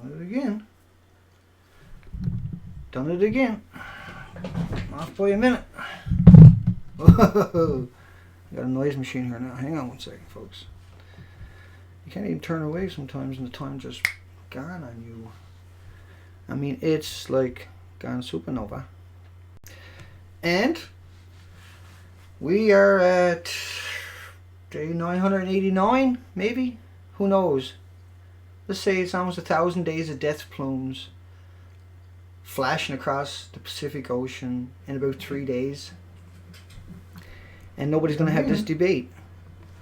Done it again. Done it again. Off by a minute. Whoa. I got a noise machine here now. Hang on one second, folks. You can't even turn away sometimes and the time just gone on you. I mean, it's like gone supernova. And we are at day 989, maybe? Who knows? Let's say it's almost 1,000 days of death plumes flashing across the Pacific Ocean in about 3 days. And nobody's going to have this debate.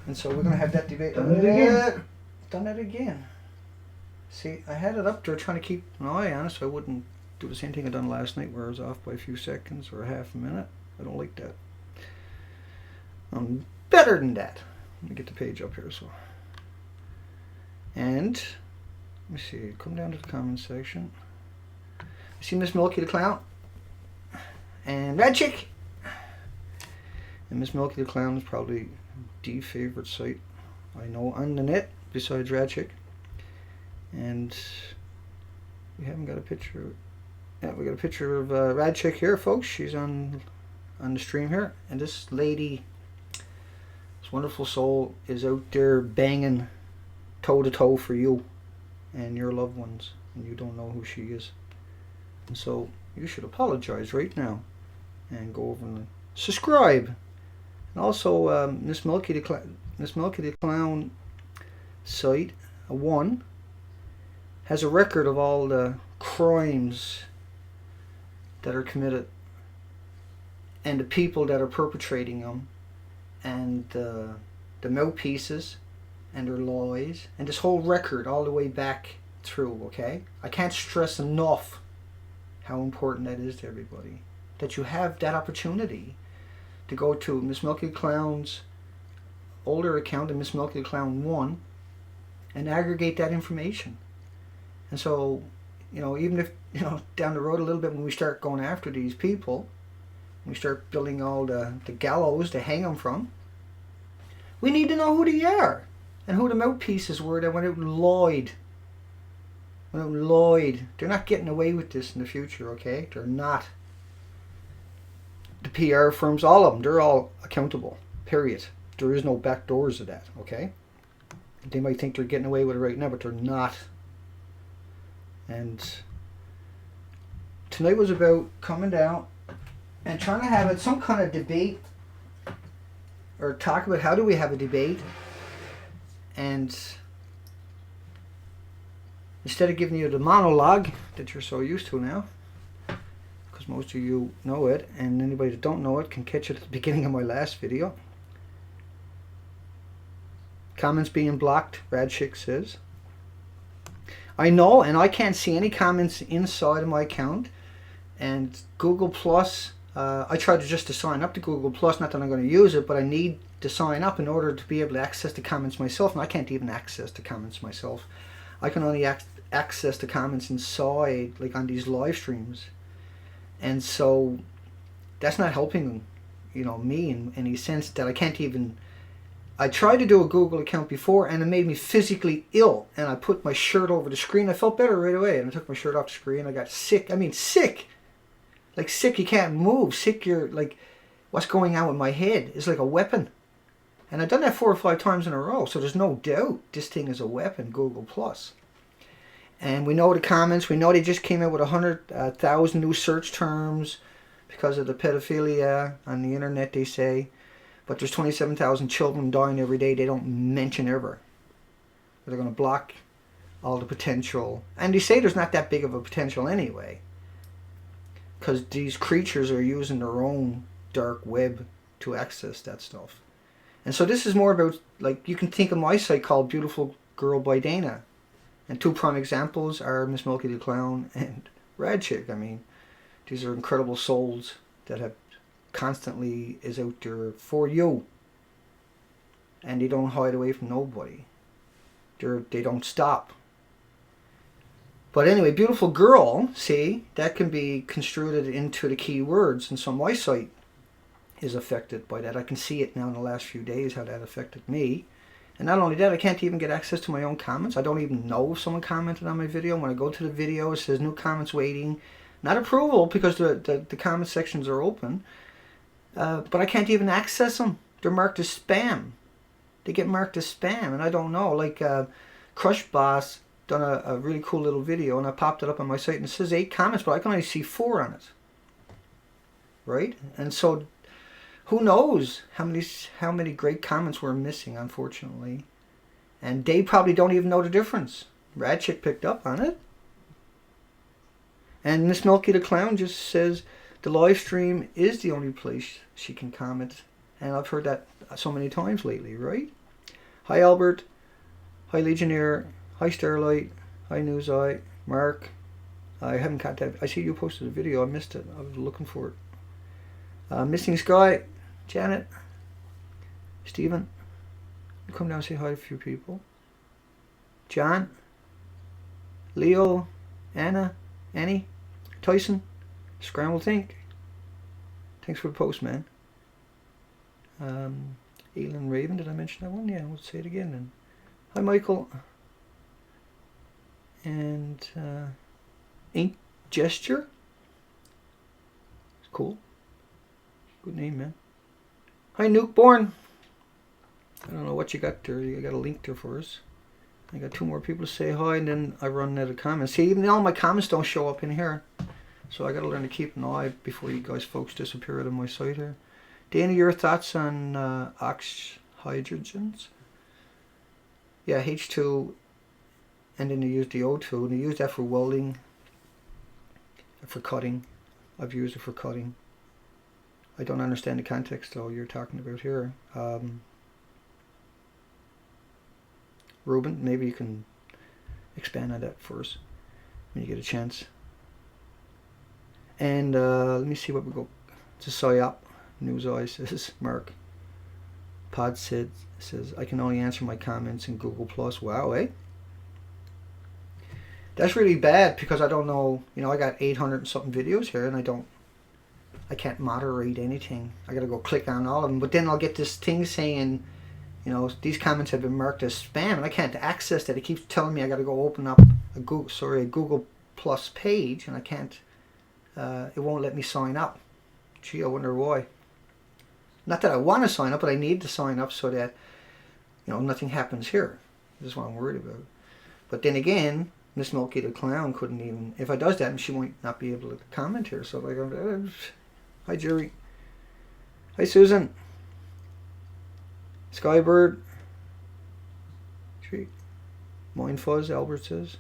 And so we're going to have that debate. Done it again. Done it again. See, I had it up there trying to keep an eye on it so I wouldn't do the same thing I done last night where I was off by a few seconds or a half a minute. I don't like that. I'm better than that. Let me get the page up here. And, let me see, come down to the comments section. I see Miss Milky the Clown and Red Chick. And Miss Milky the Clown is probably the favorite site I know on the net besides Red Chick. And we haven't got a picture. Yeah, we got a picture of Rad Chick here, folks. She's on the stream here, and this lady, this wonderful soul, is out there banging toe to toe for you and your loved ones, and you don't know who she is. And so you should apologize right now and go over and subscribe. And also, Miss Milky the Clown site 1 has a record of all the crimes that are committed and the people that are perpetrating them and the mouthpieces and their lies and this whole record all the way back through, okay? I can't stress enough how important that is to everybody, that you have that opportunity to go to Miss Milky the Clown's older account and Miss Milky the Clown 1 and aggregate that information. And so, you know, even if, you know, down the road a little bit when we start going after these people, we start building all the gallows to hang them from, we need to know who they are and who the mouthpieces were that went out and lied. They're not getting away with this in the future, okay? They're not. The PR firms, all of them, they're all accountable, period. There is no back doors of that, okay? They might think they're getting away with it right now, but they're not. And tonight was about coming down and trying to have some kind of debate or talk about how do we have a debate, and instead of giving you the monologue that you're so used to now, because most of you know it and anybody that don't know it can catch it at the beginning of my last video. Comments being blocked, Rad Chick says. I know, and I can't see any comments inside of my account. And Google Plus, I tried just to sign up to Google Plus, not that I'm going to use it, but I need to sign up in order to be able to access the comments myself, and I can't even access the comments myself. I can only access the comments inside, like on these live streams. And so that's not helping, you know, me in any sense that I can't even... I tried to do a Google account before and it made me physically ill, and I put my shirt over the screen. I felt better right away and I took my shirt off the screen. I got sick. I mean sick. Like sick, you can't move. Sick, you're like, what's going on with my head is like a weapon. And I've done that 4 or 5 times in a row, so there's no doubt this thing is a weapon, Google Plus. And we know the comments. We know they just came out with 100,000 new search terms because of the pedophilia on the internet, they say. But there's 27,000 children dying every day they don't mention ever. They're going to block all the potential. And they say there's not that big of a potential anyway, because these creatures are using their own dark web to access that stuff. And so this is more about, like, you can think of my site called Beautiful Girl by Dana. And 2 prime examples are Miss Milky the Clown and Rad Chick. I mean, these are incredible souls that have constantly is out there for you, and they don't hide away from nobody. They don't stop. But anyway, beautiful girl, see, that can be construed into the key words, and so my site is affected by that. I can see it now in the last few days how that affected me, And not only that, I can't even get access to my own comments. I don't even know if someone commented on my video. When I go to the video, it says new comments waiting. Not approval, because the comment sections are open. But I can't even access them. They're marked as spam. They get marked as spam, and I don't know. Like Crush Boss done a really cool little video, and I popped it up on my site, and it says 8 comments, but I can only see 4 on it. Right? And so who knows how many great comments we're missing, unfortunately. And they probably don't even know the difference. Rad Chick picked up on it. And Miss Milky the Clown just says the live stream is the only place she can comment. And I've heard that so many times lately, right? Hi Albert. Hi Legionnaire. Hi Starlight. Hi News Eye. Mark. I haven't contacted. I see you posted a video. I missed it. I was looking for it. Missing Sky. Janet. Stephen. Come down and say hi to a few people. John. Leo. Anna. Annie. Tyson. Scrambled Think. Thanks for the post, man. Elin Raven, did I mention that one? Yeah, we'll say it again then. Hi Michael. And Ink Gesture. Cool. Good name, man. Hi Nuke Born. I don't know what you got there. You got a link there for us. I got 2 more people to say hi, and then I run out of comments. See, even all my comments don't show up in here. So I got to learn to keep an eye before you guys folks disappear out of my site here. Dana, your thoughts on ox hydrogens? Yeah, H2, and then they use the O2, and they use that for welding, for cutting. I've used it for cutting. I don't understand the context though you're talking about here. Ruben, maybe you can expand on that for us when you get a chance. And let me see what we go. It's a PSYOP. News Eye says, Mark. Pod says, I can only answer my comments in Google+. Wow, eh? That's really bad, because I don't know, I got 800 and something videos here, and I can't moderate anything. I gotta go click on all of them, but then I'll get this thing saying, these comments have been marked as spam, and I can't access that. It keeps telling me I gotta go open up a Google Plus page, and I can't, it won't let me sign up. Gee, I wonder why. Not that I want to sign up, but I need to sign up so that, nothing happens here. This is what I'm worried about. But then again, Miss Milky the Clown couldn't even, if I does that, she might not be able to comment here. So I go, hi Jerry. Hi Susan. Skybird. Mind Fuzz, Albert says.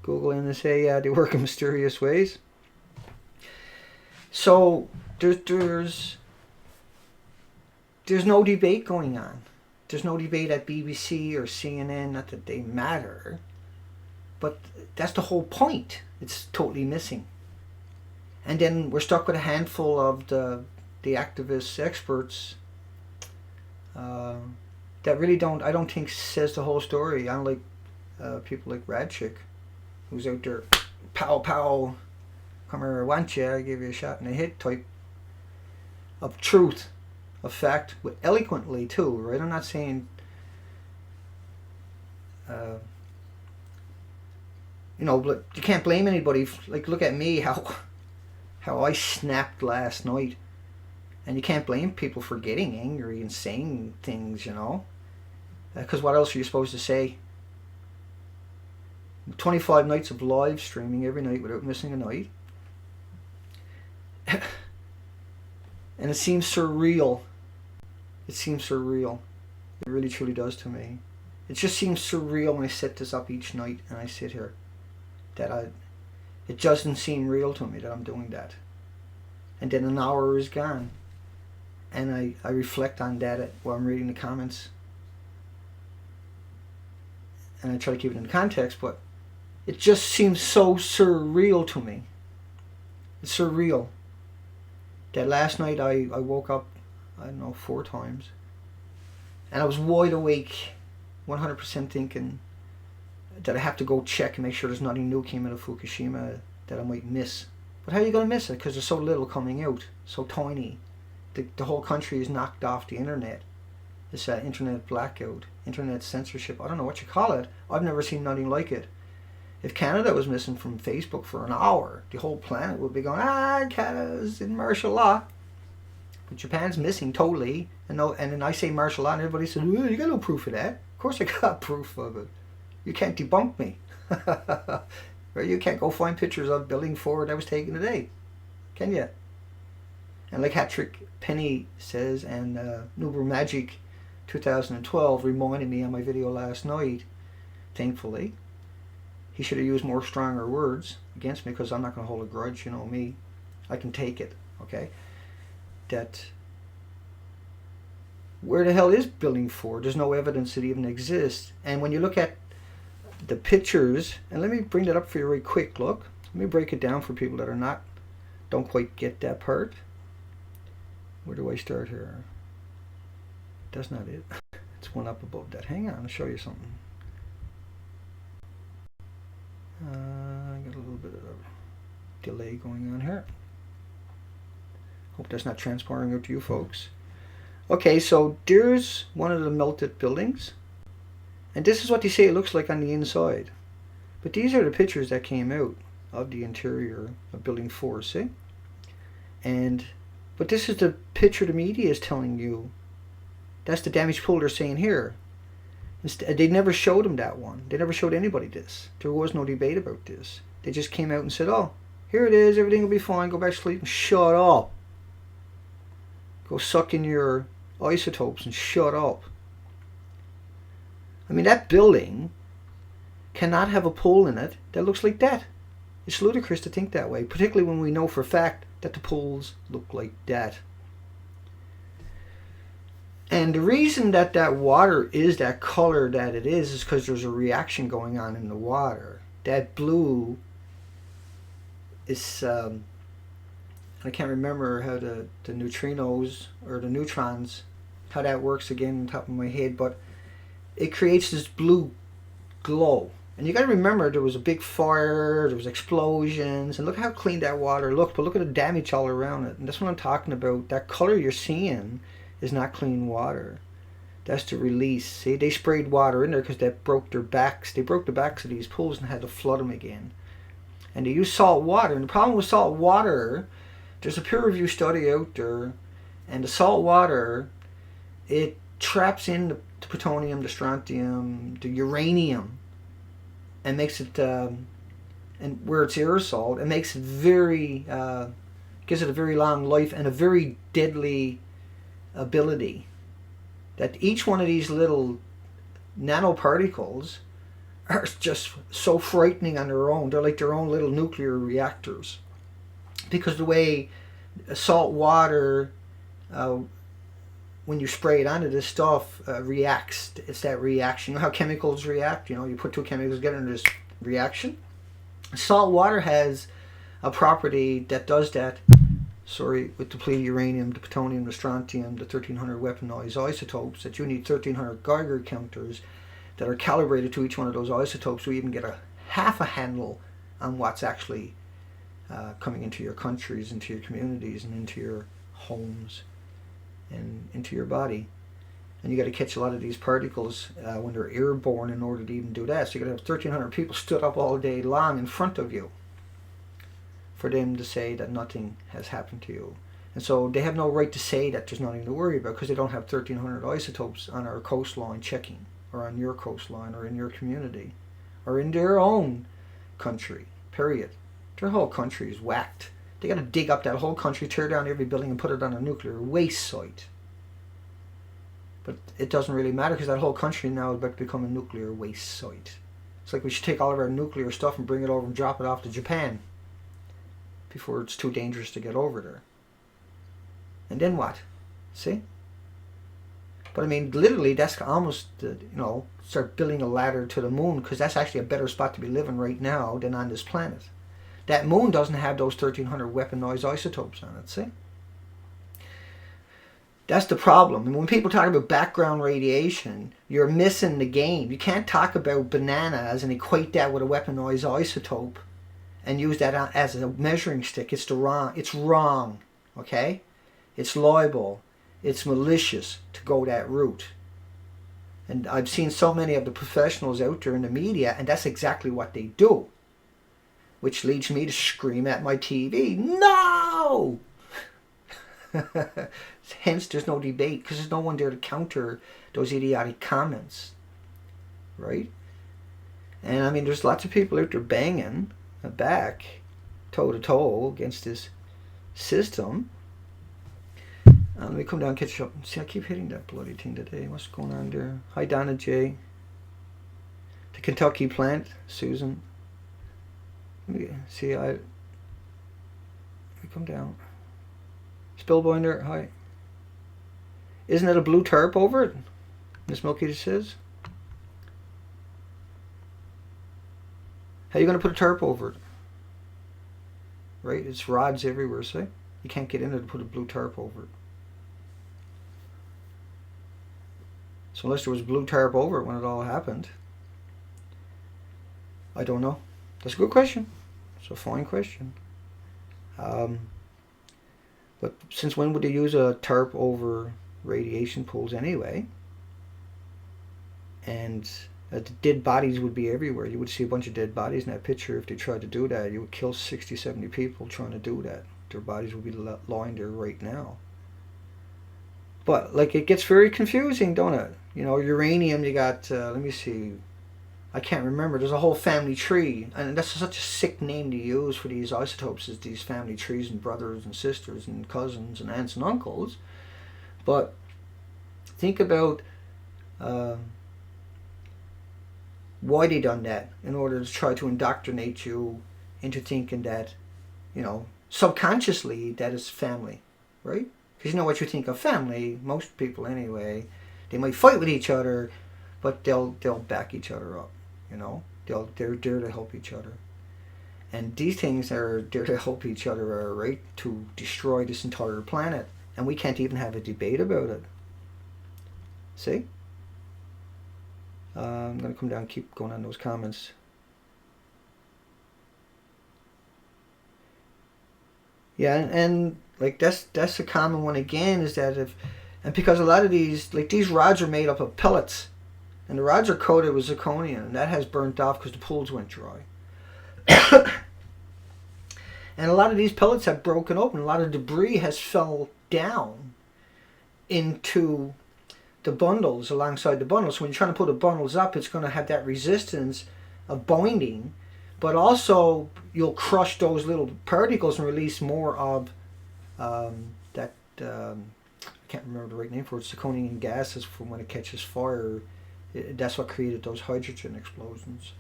Google NSA, yeah, they work in mysterious ways. So there's no debate going on. There's no debate at BBC or CNN, not that they matter, but that's the whole point. It's totally missing. And then we're stuck with a handful of the activists, experts, that really I don't think says the whole story. Unlike people like Rad Chick, who's out there, pow pow, come here, I want you, I give you a shot and a hit type of truth, of fact, but eloquently too, right? I'm not saying, but you can't blame anybody. Like, look at me, how I snapped last night, and you can't blame people for getting angry and saying things, because what else are you supposed to say? 25 nights of live streaming every night without missing a night. And it seems surreal. It seems surreal. It really truly does to me. It just seems surreal when I set this up each night and I sit here. It doesn't seem real to me that I'm doing that. And then an hour is gone. And I reflect on that while I'm reading the comments. And I try to keep it in context, but it just seems so surreal to me. It's surreal. That last night I woke up, 4 times. And I was wide awake, 100% thinking that I have to go check and make sure there's nothing new came out of Fukushima that I might miss. But how are you going to miss it? Because there's so little coming out, so tiny. The whole country is knocked off the internet. This internet blackout, internet censorship, I don't know what you call it. I've never seen nothing like it. If Canada was missing from Facebook for an hour, the whole planet would be going, Canada's in martial law. But Japan's missing totally. And then I say martial law and everybody says, well, you got no proof of that. Of course I got proof of it. You can't debunk me. Or you can't go find pictures of Building 4 that was taken today. Can you? And like Hattrick Penny says, and Nuber Magic 2012 reminded me on my video last night, thankfully. He should have used more stronger words against me because I'm not going to hold a grudge, you know me. I can take it, okay? That where the hell is Building 4? There's no evidence it even exists. And when you look at the pictures, and let me bring that up for you really quick, look. Let me break it down for people that don't quite get that part. Where do I start here? That's not it. It's one up above that. Hang on, I'll show you something. I got a little bit of a delay going on here. Hope that's not transpiring out to you folks. Okay, so there's one of the melted buildings. And this is what they say it looks like on the inside. But these are the pictures that came out of the interior of Building 4, see? But this is the picture the media is telling you. That's the damaged pool they're saying here. They never showed him that one. They never showed anybody this. There was no debate about this. They just came out and said, oh, here it is, everything will be fine, go back to sleep and shut up. Go suck in your isotopes and shut up. I mean, that building cannot have a pool in it that looks like that. It's ludicrous to think that way, particularly when we know for a fact that the pools look like that. And the reason that water is that color that it is because there's a reaction going on in the water. That blue is, I can't remember how the neutrinos or the neutrons, how that works again on top of my head, but it creates this blue glow. And you got to remember there was a big fire, there was explosions, and look how clean that water looked, but look at the damage all around it. And that's what I'm talking about. That color you're seeing is not clean water. That's the release. See, they sprayed water in there because that broke their backs. They broke the backs of these pools and had to flood them again. And they used salt water. And the problem with salt water, there's a peer review study out there, and the salt water, it traps in the plutonium, the strontium, the uranium, and makes it, and where it's aerosol, it makes it very, gives it a very long life and a very deadly ability. That each one of these little nanoparticles are just so frightening on their own. They're like their own little nuclear reactors. Because the way salt water, when you spray it onto this stuff, reacts. It's that reaction. You know how chemicals react? You know, you put two chemicals together and there's reaction. Salt water has a property that does that. Sorry, with depleted uranium, the plutonium, the strontium, the 1300 weaponized isotopes, that you need 1300 Geiger counters that are calibrated to each one of those isotopes so you even get a half a handle on what's actually coming into your countries, into your communities, and into your homes, and into your body. And you got to catch a lot of these particles when they're airborne in order to even do that. So you got to have 1,300 people stood up all day long in front of you for them to say that nothing has happened to you. And so they have no right to say that there's nothing to worry about because they don't have 1,300 isotopes on our coastline checking, or on your coastline, or in your community, or in their own country, period. Their whole country is whacked. They got to dig up that whole country, tear down every building, and put it on a nuclear waste site. But it doesn't really matter because that whole country now is about to become a nuclear waste site. It's like we should take all of our nuclear stuff and bring it over and drop it off to Japan before it's too dangerous to get over there. And then what? See? But I mean, literally, that's almost, start building a ladder to the moon, because that's actually a better spot to be living right now than on this planet. That moon doesn't have those 1,300 weaponized isotopes on it, see? That's the problem. And when people talk about background radiation, you're missing the game. You can't talk about bananas and equate that with a weaponized isotope and use that as a measuring stick. It's wrong, okay? It's liable. It's malicious to go that route. And I've seen so many of the professionals out there in the media, and that's exactly what they do. Which leads me to scream at my TV, no! Hence, there's no debate, because there's no one there to counter those idiotic comments. Right? And I mean, there's lots of people out there banging back, toe to toe, against this system. Let me come down and catch up. See, I keep hitting that bloody thing today. What's going on there? Hi, Donna J. The Kentucky plant, Susan. Let me see, let me come down. Spillbinder, hi. Isn't it a blue tarp over it? Miss Milky says. How are you going to put a tarp over it? Right? It's rods everywhere, see? You can't get in there to put a blue tarp over it. So unless there was a blue tarp over it when it all happened. I don't know. That's a good question. It's a fine question. But since when would they use a tarp over radiation pools anyway? And the dead bodies would be everywhere. You would see a bunch of dead bodies in that picture. If they tried to do that, you would kill 60, 70 people trying to do that. Their bodies would be lying there right now. But, like, it gets very confusing, don't it? You know, uranium, you got, let me see, I can't remember. There's a whole family tree. And that's such a sick name to use for these isotopes, is these family trees and brothers and sisters and cousins and aunts and uncles. But think about why they done that, in order to try to indoctrinate you into thinking that, you know, subconsciously that is family, right? Because you know what you think of family, most people anyway, they might fight with each other, but they'll back each other up, you know? They're there to help each other. And these things are there to help each other, right? To destroy this entire planet. And we can't even have a debate about it. See? I'm going to come down and keep going on those comments. Yeah, and like that's a common one again, is that and because a lot of these, like these rods are made up of pellets, and the rods are coated with zirconium, and that has burnt off because the pools went dry. And a lot of these pellets have broken open. A lot of debris has fell down into the bundles, alongside the bundles. So when you're trying to put the bundles up, it's going to have that resistance of binding, but also you'll crush those little particles and release more of that, I can't remember the right name for it, zirconium gases from when it catches fire. That's what created those hydrogen explosions.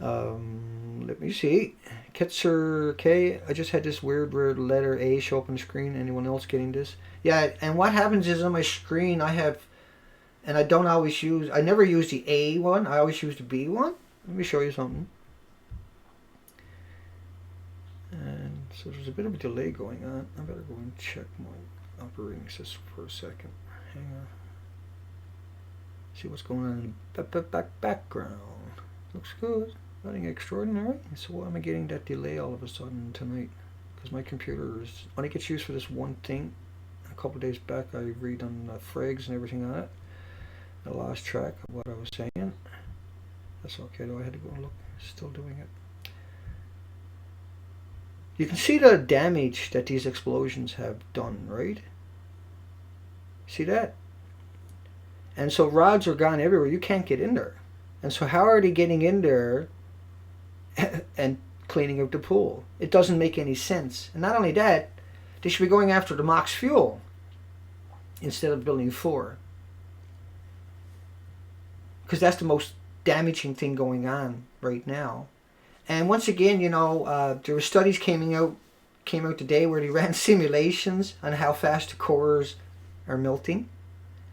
Let me see. Ketzer K. I just had this weird letter A show up on the screen. Anyone else getting this? Yeah, and what happens is on my screen I have, and I don't always use, I never use the A one, I always use the B one. Let me show you something. And so there's a bit of a delay going on. I better go and check my operating system for a second. Hang on. See what's going on in the background. Looks good. Nothing extraordinary. So why am I getting that delay all of a sudden tonight? Because my computer only gets used for this one thing. A couple of days back I redone the frags and everything on it. I lost track of what I was saying. That's okay though, I had to go and look. Still doing it. You can see the damage that these explosions have done, right? See that? And so rods are gone everywhere. You can't get in there. And so how are they getting in there and cleaning up the pool? It doesn't make any sense. And not only that, they should be going after the MOX fuel instead of building 4. Because that's the most damaging thing going on right now. And once again, you know, there were studies came out today where they ran simulations on how fast the cores are melting.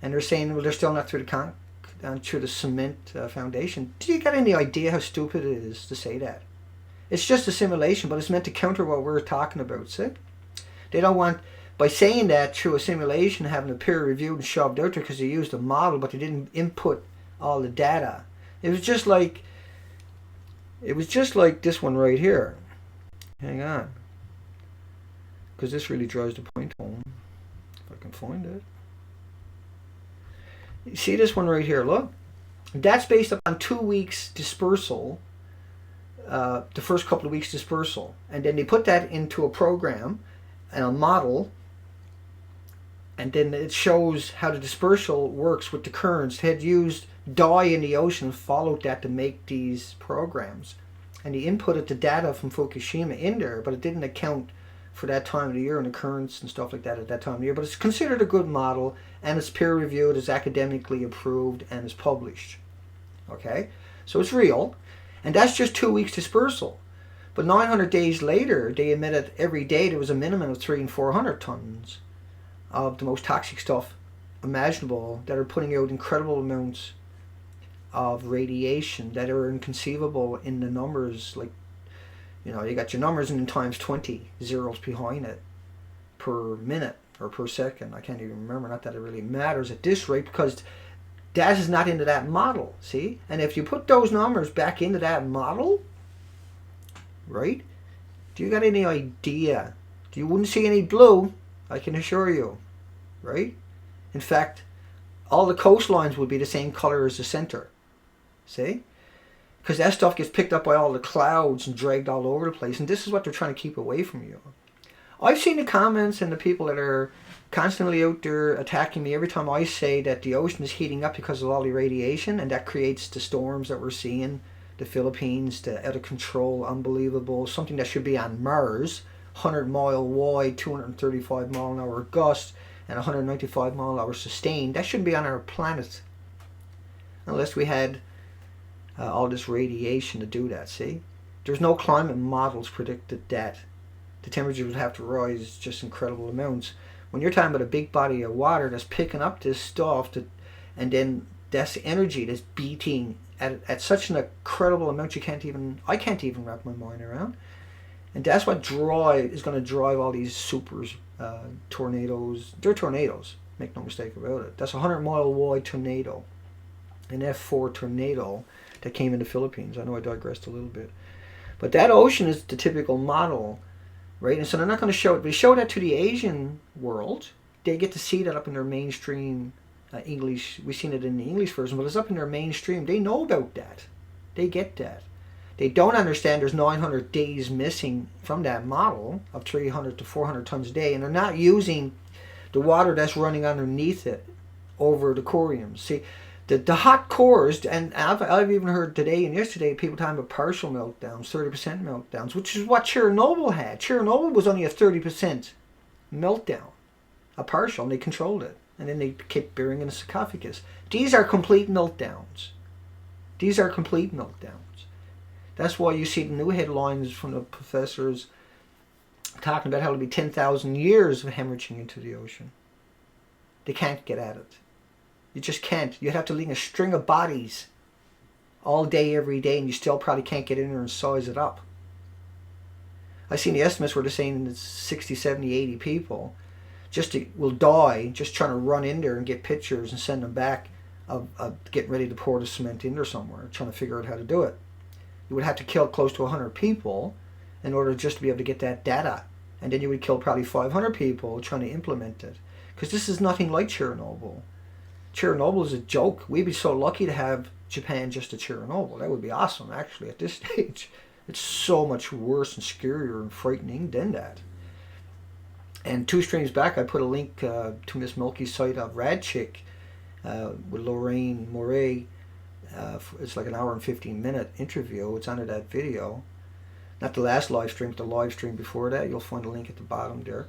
And they're saying, well, they're still not through the cement foundation. Do you got any idea how stupid it is to say that? It's just a simulation, but it's meant to counter what we're talking about, see? They don't want, by saying that through a simulation, having it peer reviewed and shoved out there because they used a model, but they didn't input all the data. It was just like this one right here. Hang on. Because this really drives the point home. If I can find it. You see this one right here, look. That's based upon 2 weeks dispersal, the first couple of weeks dispersal. And then they put that into a program and a model, and then it shows how the dispersal works with the currents. They had used dye in the ocean and followed that to make these programs. And he inputted the data from Fukushima in there, but it didn't account for that time of the year and the currents and stuff like that at that time of the year. But it's considered a good model, and it's peer reviewed, it's academically approved, and it's published. Okay, so it's real, and that's just 2 weeks dispersal. But 900 days later, they admitted every day there was a minimum of 300 and 400 tons of the most toxic stuff imaginable that are putting out incredible amounts of radiation that are inconceivable in the numbers. Like, you know, you got your numbers and then times 20 zeros behind it per minute or per second. I can't even remember. Not that it really matters at this rate, because that is not into that model, see? And if you put those numbers back into that model, right, do you got any idea? You wouldn't see any blue, I can assure you, right? In fact, all the coastlines would be the same color as the center, see? Because that stuff gets picked up by all the clouds and dragged all over the place, and this is what they're trying to keep away from you. I've seen the comments and the people that are constantly out there attacking me every time I say that the ocean is heating up because of all the radiation, and that creates the storms that we're seeing, the Philippines, the out of control, unbelievable, something that should be on Mars, 100-mile wide, 235-mile-an-hour gust, and 195-mile-an-hour sustained. That shouldn't be on our planet unless we had all this radiation to do that, see? There's no climate models predicted that the temperature would have to rise just incredible amounts. When you're talking about a big body of water that's picking up this stuff, and then that's energy that's beating at such an incredible amount I can't even wrap my mind around. And that's what is going to drive all these tornadoes. They're tornadoes, make no mistake about it. That's a 100-mile wide tornado, an F4 tornado that came in the Philippines. I know I digressed a little bit. But that ocean is the typical model, right? And so they're not going to show it. They show that to the Asian world. They get to see that up in their mainstream English. We've seen it in the English version, but it's up in their mainstream. They know about that. They get that. They don't understand there's 900 days missing from that model of 300 to 400 tons a day, and they're not using the water that's running underneath it over the coriums. See, the hot cores, and I've even heard today and yesterday people talking about partial meltdowns, 30% meltdowns, which is what Chernobyl had. Chernobyl was only a 30% meltdown, a partial, and they controlled it. And then they kept burying in a sarcophagus. These are complete meltdowns. These are complete meltdowns. That's why you see the new headlines from the professors talking about how it'll be 10,000 years of hemorrhaging into the ocean. They can't get at it. You just can't. You'd have to leave a string of bodies all day, every day, and you still probably can't get in there and size it up. I've seen the estimates where they're saying it's 60, 70, 80 people will die just trying to run in there and get pictures and send them back of getting ready to pour the cement in there somewhere, trying to figure out how to do it. You would have to kill close to 100 people in order just to be able to get that data. And then you would kill probably 500 people trying to implement it. Because this is nothing like Chernobyl. Chernobyl is a joke. We'd be so lucky to have Japan just a Chernobyl. That would be awesome, actually, at this stage. It's so much worse and scarier and frightening than that. And 2 streams back, I put a link to Miss Milky's site of Rad Chick with Lorraine Moray. It's like an hour and 15-minute interview. It's under that video. Not the last live stream, but the live stream before that. You'll find a link at the bottom there.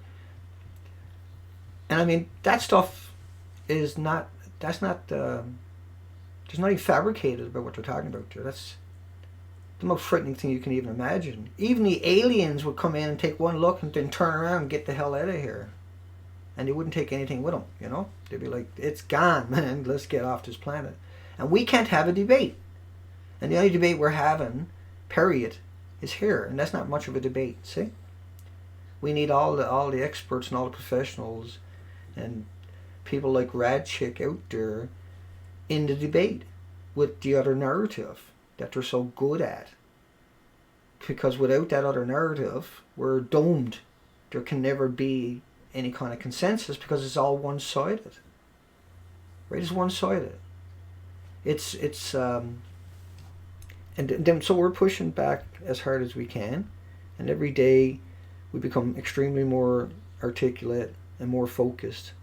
And I mean, that stuff is not, there's nothing fabricated about what they're talking about there. That's the most frightening thing you can even imagine. Even the aliens would come in and take one look and then turn around and get the hell out of here. And they wouldn't take anything with them, you know? They'd be like, it's gone, man. Let's get off this planet. And we can't have a debate. And the only debate we're having, period, is here. And that's not much of a debate, see? We need all the experts and all the professionals and people like Rad Chick out there in the debate with the other narrative that they're so good at. Because without that other narrative, we're doomed. There can never be any kind of consensus because it's all one-sided. right? It's one-sided. And then so we're pushing back as hard as we can, and every day we become extremely more articulate and more focused.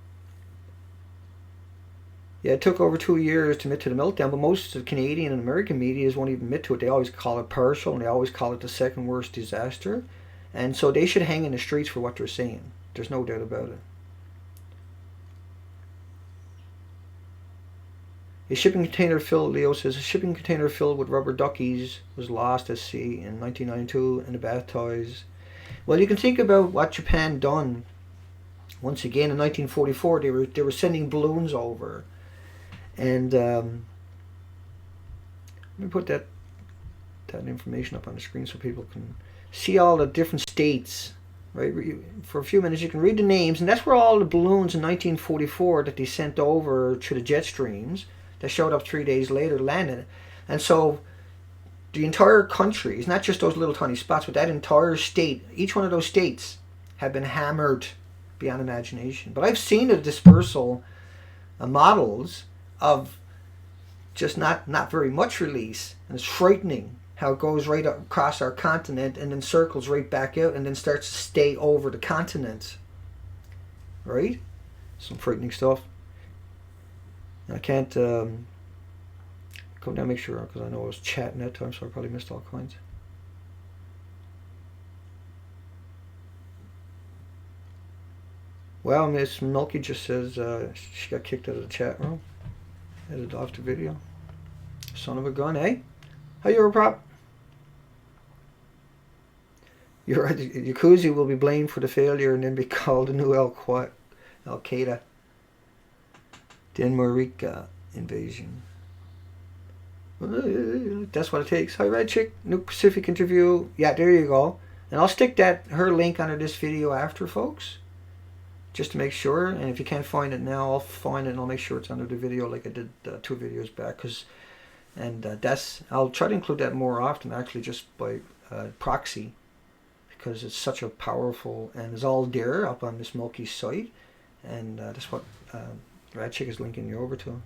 Yeah, it took over 2 years to admit to the meltdown, but most of the Canadian and American media won't even admit to it. They always call it partial, and they always call it the second worst disaster. And so they should hang in the streets for what they're saying. There's no doubt about it. A shipping container filled, Leo says, a shipping container filled with rubber duckies was lost at sea in 1992 and the bath toys. Well, you can think about what Japan done. Once again, in 1944, they were sending balloons over. And let me put that information up on the screen so people can see all the different states. Right, for a few minutes you can read the names, and that's where all the balloons in 1944 that they sent over to the jet streams that showed up 3 days later landed. And so the entire country, it's not just those little tiny spots, but that entire state, each one of those states have been hammered beyond imagination. But I've seen the dispersal models of just not very much release, and it's frightening how it goes right across our continent and then circles right back out and then starts to stay over the continent. Right? Some frightening stuff. I can't come down and make sure, because I know I was chatting that time, so I probably missed all kinds. Well, Miss Milky just says she got kicked out of the chat room. Headed off the video. Son of a gun, eh? How you a prop? You're right. Yakuza will be blamed for the failure and then be called the new Al Qaeda. Denmark invasion. That's what it takes. Hi, Red Chick. New Pacific interview. Yeah, there you go. And I'll stick her link under this video after, folks, just to make sure. And if you can't find it now, I'll find it and I'll make sure it's under the video, like I did 2 videos back. I'll try to include that more often, actually, just by proxy, because it's such a powerful, and it's all there up on Miss Milky's site, and that's what Rad Chick is linking you over to.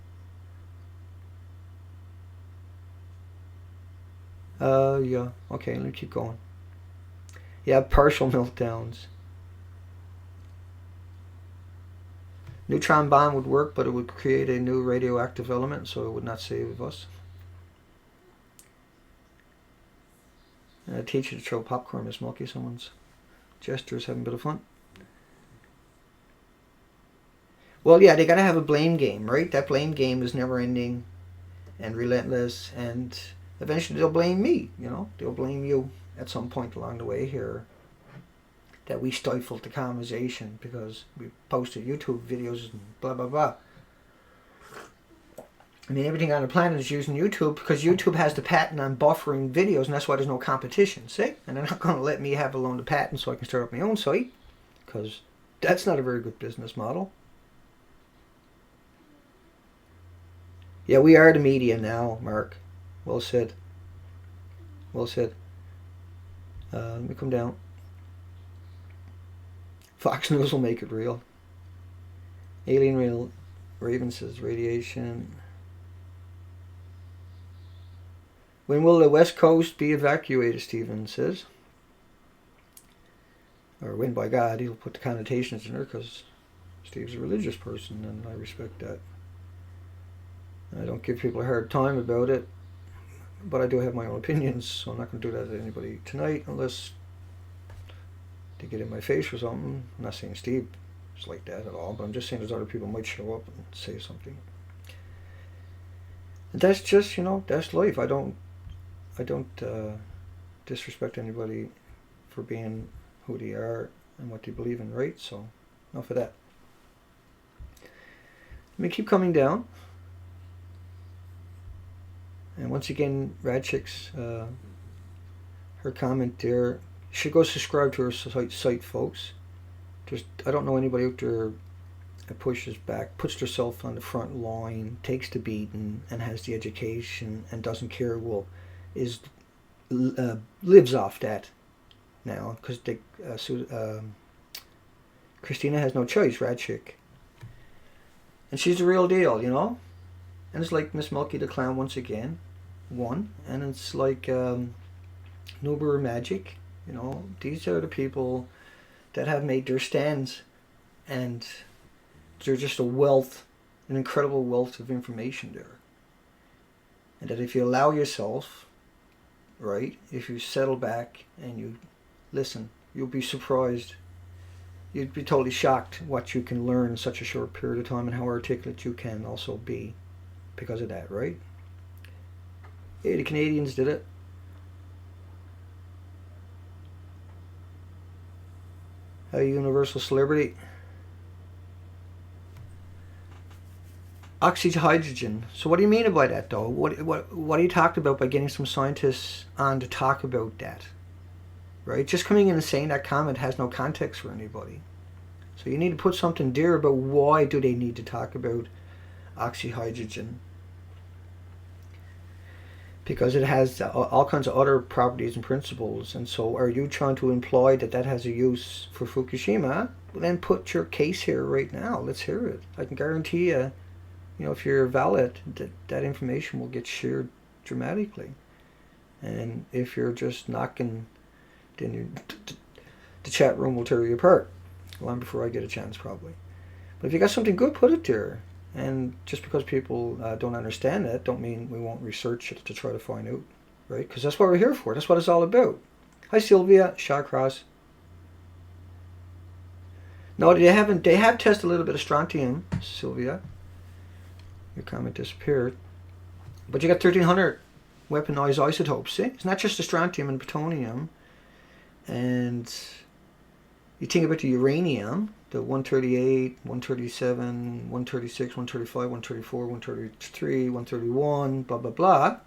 Yeah, okay, let me keep going. Yeah, partial meltdowns. Neutron bomb would work, but it would create a new radioactive element, so it would not save us. And I teach you to throw popcorn, Miss Milky. Someone's gestures having a bit of fun. Well, yeah, they gotta have a blame game, right? That blame game is never ending and relentless, and eventually they'll blame me, They'll blame you at some point along the way here, that we stifled the conversation because we posted YouTube videos and blah, blah, blah. I mean, everything on the planet is using YouTube because YouTube has the patent on buffering videos, and that's why there's no competition, see? And they're not going to let me have alone the patent so I can start up my own site, because that's not a very good business model. Yeah, we are the media now, Mark. Well said. Well said. Let me come down. Fox News will make it real. Alien Real Raven says radiation. When will the West Coast be evacuated, Stephen says. Or when, by God, he'll put the connotations in there, because Steve's a religious person, and I respect that. I don't give people a hard time about it, but I do have my own opinions, so I'm not going to do that to anybody tonight unless they get in my face or something. I'm not saying Steve is like that at all, but I'm just saying there's other people might show up and say something. And that's just, that's life. I don't disrespect anybody for being who they are and what they believe in, right? So, enough of that. Let me keep coming down. And once again, Radchick's, her comment there, you should go subscribe to her site, folks. I don't know anybody out there that pushes back, puts herself on the front line, takes the beating, and has the education, and doesn't care, lives off that now, because Christina has no choice, Radchick. And she's the real deal, you know? And it's like Miss Milky the Clown once again, won. And it's like Nuber Magic, you know? These are the people that have made their stands. And they're just a wealth, an incredible wealth of information there. And that if you allow yourself, right, if you settle back and you listen, you'll be surprised. You'd be totally shocked what you can learn in such a short period of time and how articulate you can also be because of that, right? Hey, the Canadians did it. A universal celebrity. Oxyhydrogen. So what do you mean by that, though? What he talked about by getting some scientists on to talk about that, right? Just coming in and saying that comment has no context for anybody. So you need to put something there about why do they need to talk about oxyhydrogen. Because it has all kinds of other properties and principles. And so are you trying to imply that that has a use for Fukushima? Well, then put your case here right now. Let's hear it. I can guarantee you, you know, if you're valid, that information will get shared dramatically. And if you're just knocking, then the chat room will tear you apart. Long before I get a chance, probably. But if you got something good, put it there. And just because people don't understand it, don't mean we won't research it to try to find out, right? Because that's what we're here for. That's what it's all about. Hi, Sylvia. Shawcross. No, they haven't. They have tested a little bit of strontium, Sylvia. Your comment disappeared. But you got 1,300 weaponized isotopes. See? It's not just the strontium and plutonium. And you think about the uranium, the 138, 137, 136, 135, 134, 133, 131, blah, blah, blah.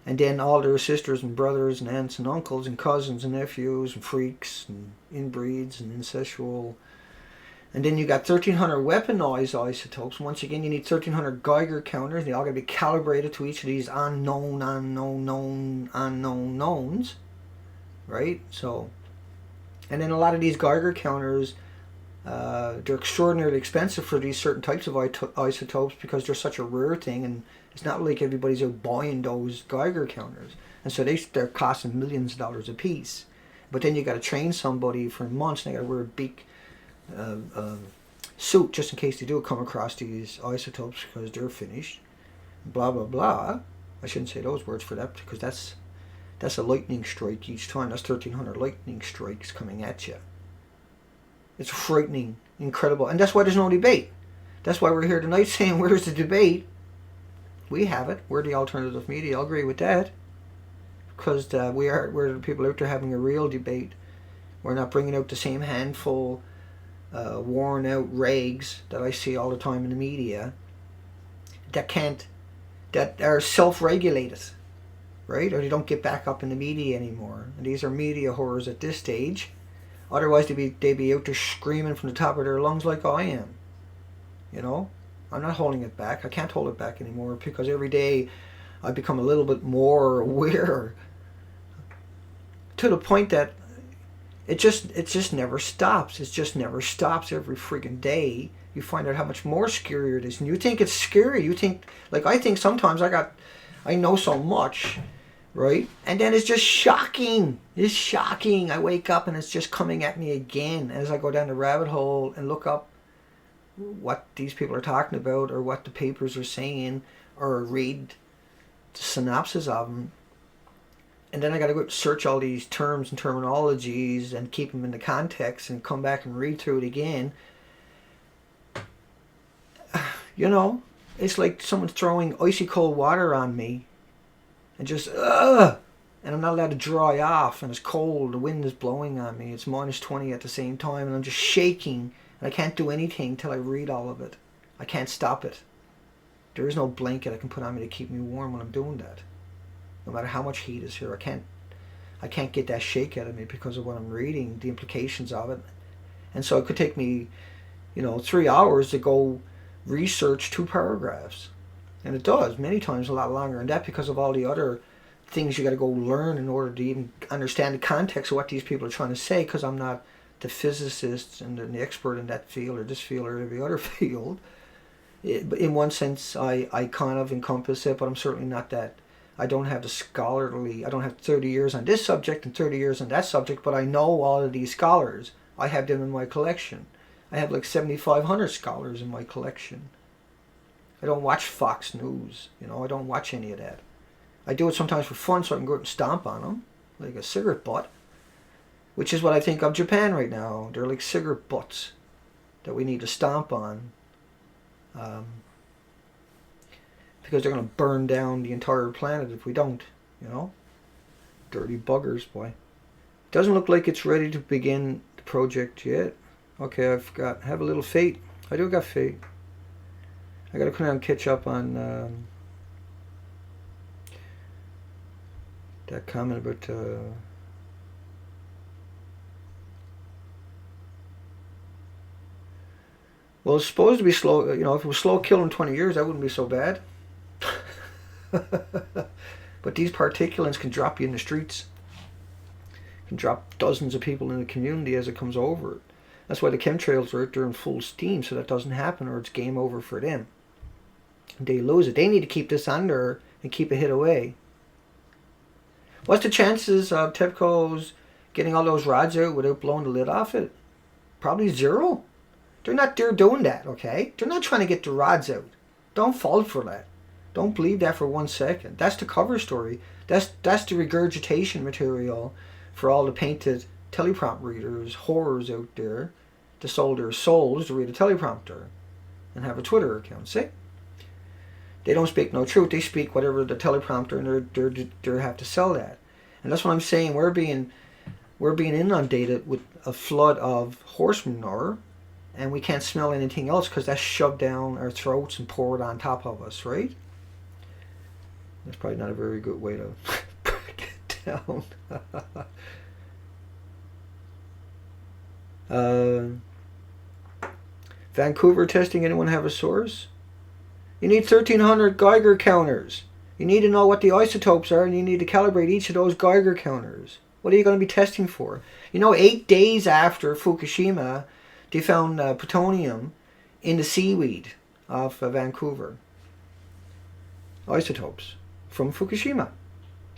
And then all their sisters and brothers and aunts and uncles and cousins and nephews and freaks and inbreeds and incestual. And then you got 1,300 weaponized isotopes. Once again, you need 1,300 Geiger counters. They all got to be calibrated to each of these unknown knowns. Right? So, and then a lot of these Geiger counters, they're extraordinarily expensive for these certain types of isotopes because they're such a rare thing, and it's not like everybody's out buying those Geiger counters. And so they're costing millions of dollars a piece. But then you got to train somebody for months, and they got to wear a big suit just in case they do come across these isotopes because they're finished. Blah, blah, blah. I shouldn't say those words for that because that's a lightning strike each time. That's 1,300 lightning strikes coming at you. It's frightening, incredible. And that's why there's no debate. That's why we're here tonight saying, where's the debate? We have it. We're the alternative media. I'll agree with that. Because we're the people out there having a real debate. We're not bringing out the same handful worn out rags that I see all the time in the media that are self-regulated, right? Or they don't get back up in the media anymore. And these are media horrors at this stage. Otherwise, they'd be out there screaming from the top of their lungs like I am. You know? I'm not holding it back. I can't hold it back anymore because every day I become a little bit more aware to the point that it just never stops. It just never stops every friggin' day. You find out how much more scarier it is. And you think it's scary. You think, like I think sometimes I know so much, right? And then it's just shocking. It's shocking. I wake up and it's just coming at me again as I go down the rabbit hole and look up what these people are talking about or what the papers are saying or read the synopsis of them. And then I got to go search all these terms and terminologies and keep them in the context and come back and read through it again. You know, it's like someone's throwing icy cold water on me and just, and I'm not allowed to dry off, and it's cold, the wind is blowing on me, it's minus 20 at the same time, and I'm just shaking, and I can't do anything till I read all of it. I can't stop it. There is no blanket I can put on me to keep me warm when I'm doing that. No matter how much heat is here, I can't get that shake out of me because of what I'm reading, the implications of it. And so it could take me, 3 hours to go research 2 paragraphs. And it does, many times a lot longer than that because of all the other things you got to go learn in order to even understand the context of what these people are trying to say, because I'm not the physicist and the expert in that field or this field or every other field. In one sense, I kind of encompass it, but I'm certainly not that. I don't have I don't have 30 years on this subject and 30 years on that subject, but I know all of these scholars. I have them in my collection. I have like 7,500 scholars in my collection. I don't watch Fox News, I don't watch any of that. I do it sometimes for fun so I can go out and stomp on them, like a cigarette butt, which is what I think of Japan right now. They're like cigarette butts that we need to stomp on. Because they're going to burn down the entire planet if we don't, Dirty buggers, boy. Doesn't look like it's ready to begin the project yet. Okay, have a little fate. I do got fate. I got to come down and catch up on that comment about well, it's supposed to be slow. If it was slow kill in 20 years, that wouldn't be so bad. But these particulates can drop you in the streets. Can drop dozens of people in the community as it comes over. That's why the chemtrails are out there in full steam, so that doesn't happen, or it's game over for them. They lose it. They need to keep this under and keep it hid away. What's the chances of TEPCO's getting all those rods out without blowing the lid off it? Probably zero. They're not there doing that, okay? They're not trying to get the rods out. Don't fall for that. Don't believe that for 1 second. That's the cover story. That's the regurgitation material for all the painted teleprompt readers, horrors out there that sold their souls to read a teleprompter and have a Twitter account. See? They don't speak no truth. They speak whatever the teleprompter, and they have to sell that. And that's what I'm saying. We're being inundated with a flood of horse manure, and we can't smell anything else because that's shoved down our throats and poured on top of us, right? That's probably not a very good way to break it down. Vancouver testing. Anyone have a source? You need 1,300 Geiger counters. You need to know what the isotopes are, and you need to calibrate each of those Geiger counters. What are you going to be testing for? 8 days after Fukushima, they found plutonium in the seaweed off Vancouver. Isotopes from Fukushima.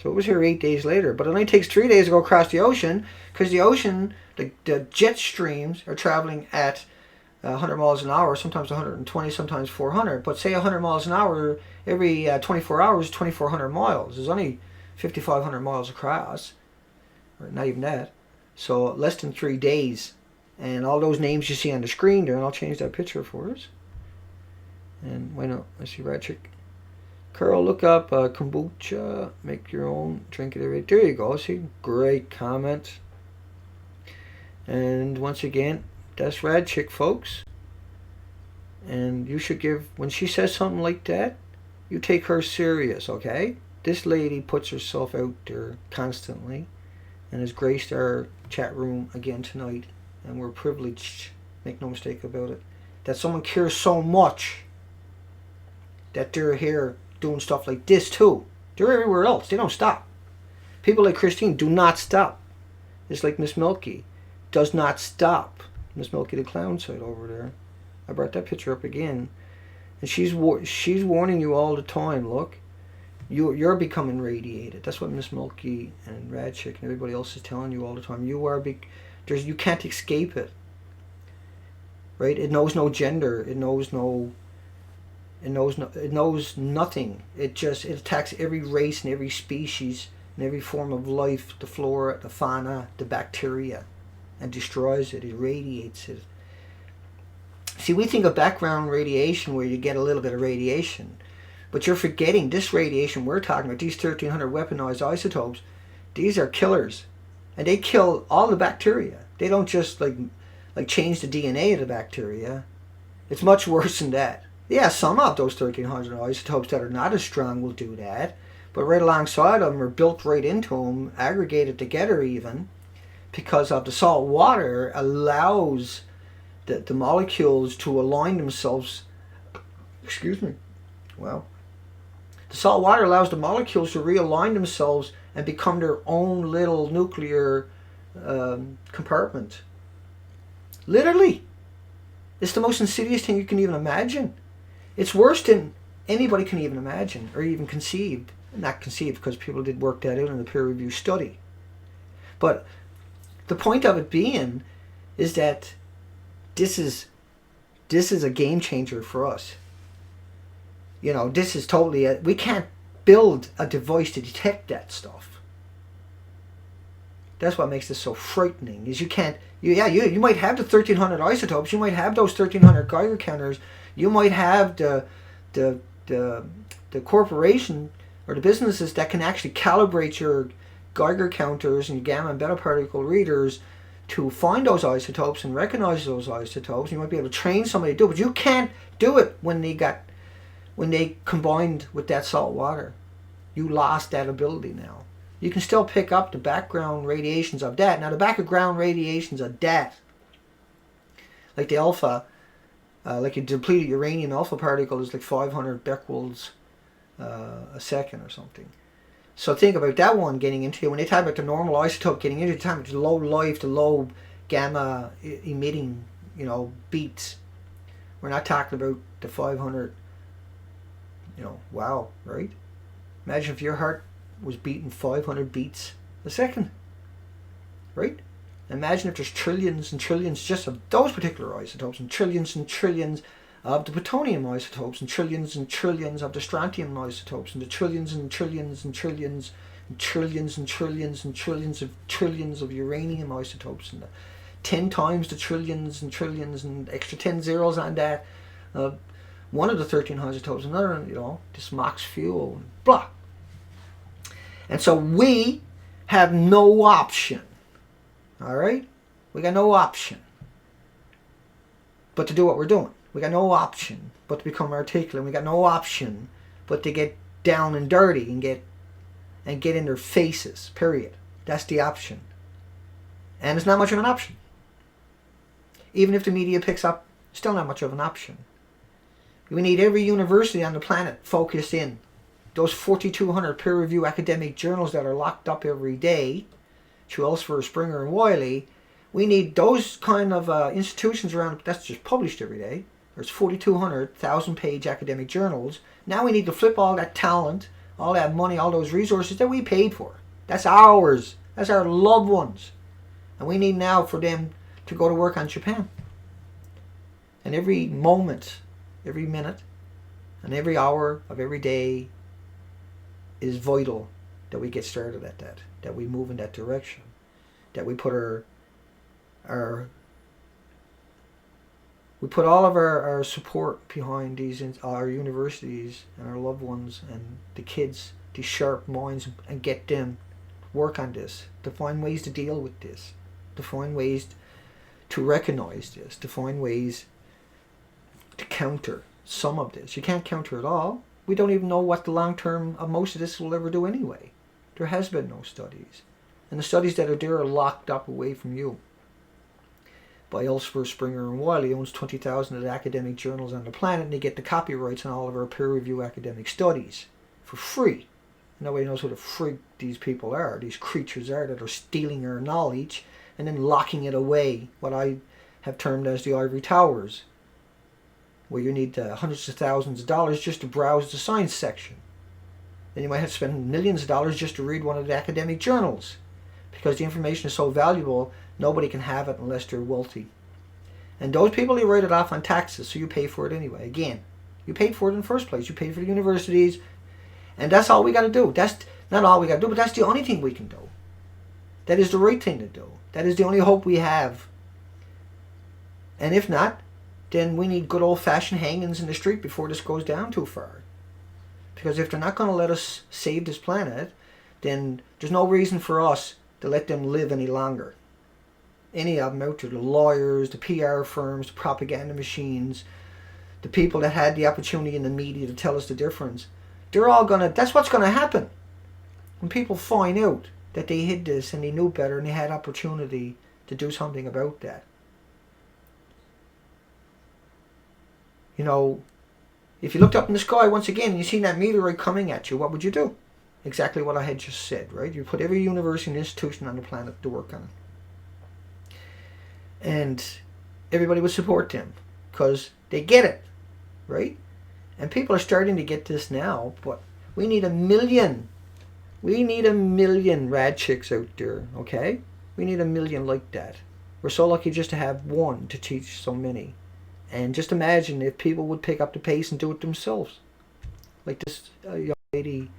So it was here 8 days later. But it only takes 3 days to go across the ocean, because the ocean, the jet streams are traveling at 100 miles an hour, sometimes 120, sometimes 400. But say 100 miles an hour, every 24 hours, 2,400 miles. There's only 5,500 miles across, or not even that. So less than 3 days. And all those names you see on the screen there, and I'll change that picture for us. And why not? Let's see, Red Chick. Carl, look up kombucha, make your own, drink it every day. There you go. See, great comment. And once again, that's Rad Chick, folks. And you should when she says something like that, you take her serious, okay? This lady puts herself out there constantly and has graced our chat room again tonight. And we're privileged, make no mistake about it, that someone cares so much that they're here doing stuff like this too. They're everywhere else. They don't stop. People like Christine do not stop. It's like Miss Milky does not stop. Miss Milky the clown side over there. I brought that picture up again. And she's warning you all the time. Look, you're becoming radiated. That's what Miss Milky and Radchick and everybody else is telling you all the time. You can't escape it. Right? It knows no gender. It knows nothing. It attacks every race and every species and every form of life, the flora, the fauna, the bacteria, and destroys it, irradiates it. See, we think of background radiation where you get a little bit of radiation, but you're forgetting this radiation we're talking about, these 1,300 weaponized isotopes, these are killers, and they kill all the bacteria. They don't just like change the DNA of the bacteria. It's much worse than that. Yeah, some of those 1,300 isotopes that are not as strong will do that, but right alongside them are built right into them, aggregated together even, because of the salt water allows the molecules to align themselves. Excuse me. Well, the salt water allows the molecules to realign themselves and become their own little nuclear compartment. Literally. It's the most insidious thing you can even imagine. It's worse than anybody can even imagine or even conceive. Not conceived, because people did work that out in the peer review study. But the point of it being is that this is a game changer for us. You know, this is totally we can't build a device to detect that stuff. That's what makes this so frightening. Is you can't. You might have the 1,300 isotopes. You might have those 1,300 Geiger counters. You might have the corporation or the businesses that can actually calibrate your Geiger counters and gamma and beta particle readers to find those isotopes and recognize those isotopes. You might be able to train somebody to do it, but you can't do it when they combined with that salt water. You lost that ability now. You can still pick up the background radiations of that. Now the background radiations of that, like the alpha, like a depleted uranium alpha particle is like 500 becquerels a second or something. So think about that one getting into you. When they talk about the normal isotope getting into, time to low life, to low gamma emitting, beats. We're not talking about the 500. Wow, right? Imagine if your heart was beating 500 beats a second, right? Imagine if there's trillions and trillions just of those particular isotopes, and trillions of the plutonium isotopes, and trillions of the strontium isotopes, and the trillions and trillions and trillions and trillions and trillions and trillions of uranium isotopes, and the 10 times the trillions and extra 10 zeros on that. One of the 13 isotopes, another, this MOX fuel, and blah. And so we have no option, all right? We got no option but to do what we're doing. We got no option but to become articulate. We got no option but to get down and dirty and get in their faces, period. That's the option. And it's not much of an option. Even if the media picks up, still not much of an option. We need every university on the planet focused in. Those 4,200 peer-reviewed academic journals that are locked up every day, through Elsevier, Springer, and Wiley, we need those kind of institutions around, that's just published every day. There's 4,200 1,000-page academic journals. Now we need to flip all that talent, all that money, all those resources that we paid for. That's ours. That's our loved ones. And we need now for them to go to work on Japan. And every moment, every minute, and every hour of every day is vital that we get started at that we move in that direction, that we put we put all of our support behind our universities and our loved ones and the kids, these sharp minds, and get them to work on this, to find ways to deal with this, to find ways to recognize this, to find ways to counter some of this. You can't counter it all. We don't even know what the long term of most of this will ever do anyway. There has been no studies. And the studies that are there are locked up away from you. By Elsevier, Springer, and Wiley owns 20,000 of the academic journals on the planet, and they get the copyrights on all of our peer-reviewed academic studies for free. Nobody knows who the frig these people are, these creatures are that are stealing our knowledge and then locking it away, what I have termed as the ivory towers, where you need hundreds of thousands of dollars just to browse the science section. Then you might have to spend millions of dollars just to read one of the academic journals, because the information is so valuable, nobody can have it unless they're wealthy. And those people, they write it off on taxes, so you pay for it anyway. Again, you paid for it in the first place. You paid for the universities, and that's all we got to do. That's not all we got to do, but that's the only thing we can do. That is the right thing to do. That is the only hope we have. And if not, then we need good old-fashioned hangings in the street before this goes down too far. Because if they're not going to let us save this planet, then there's no reason for us to let them live any longer. Any of them out there, the lawyers, the PR firms, the propaganda machines, the people that had the opportunity in the media to tell us the difference, they're all going to, that's what's going to happen. When people find out that they hid this and they knew better and they had opportunity to do something about that. You know, if you looked up in the sky once again and you seen that meteorite coming at you, what would you do? Exactly what I had just said, right? You put every university and institution on the planet to work on it. And everybody would support them because they get it, right? And people are starting to get this now, but we need 1,000,000. We need 1,000,000 rad chicks out there, okay? We need 1,000,000 like that. We're so lucky just to have one to teach so many. And just imagine if people would pick up the pace and do it themselves. Like this young lady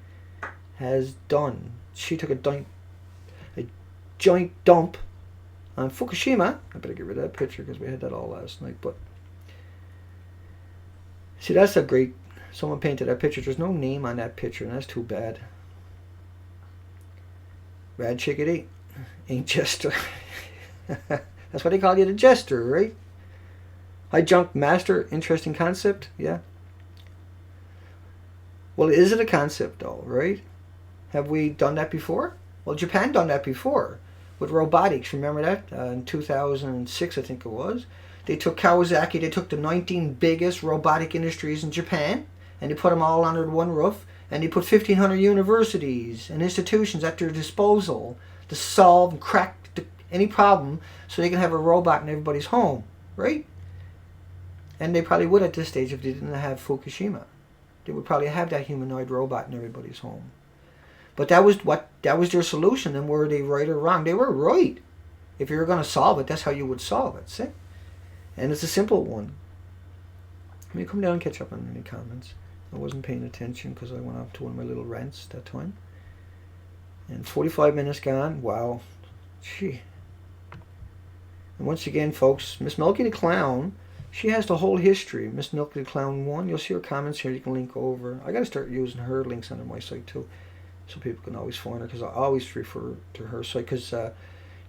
has done. She took a joint dump on Fukushima. I better get rid of that picture because we had that all last night. But see, that's a great... Someone painted that picture. There's no name on that picture, and that's too bad. Rad chickadee. Ain't jester. That's why they call you the jester, right? High junk master. Interesting concept. Yeah. Well, is it a concept though, right? Have we done that before? Well, Japan done that before with robotics. Remember that? In 2006, I think it was. They took Kawasaki, they took the 19 biggest robotic industries in Japan, and they put them all under one roof, and they put 1,500 universities and institutions at their disposal to solve and crack any problem so they can have a robot in everybody's home, right? And they probably would at this stage if they didn't have Fukushima. They would probably have that humanoid robot in everybody's home. But that was their solution. And were they right or wrong? They were right. If you were going to solve it, that's how you would solve it. See? And it's a simple one. Let me come down and catch up on any comments. I wasn't paying attention because I went off to one of my little rants that time. And 45 minutes gone. Wow. Gee. And once again, folks, Miss Milky the Clown, she has the whole history. Miss Milky the Clown 1. You'll see her comments here. You can link over. I got to start using her links under my site too, so people can always find her, because I always refer to her site, because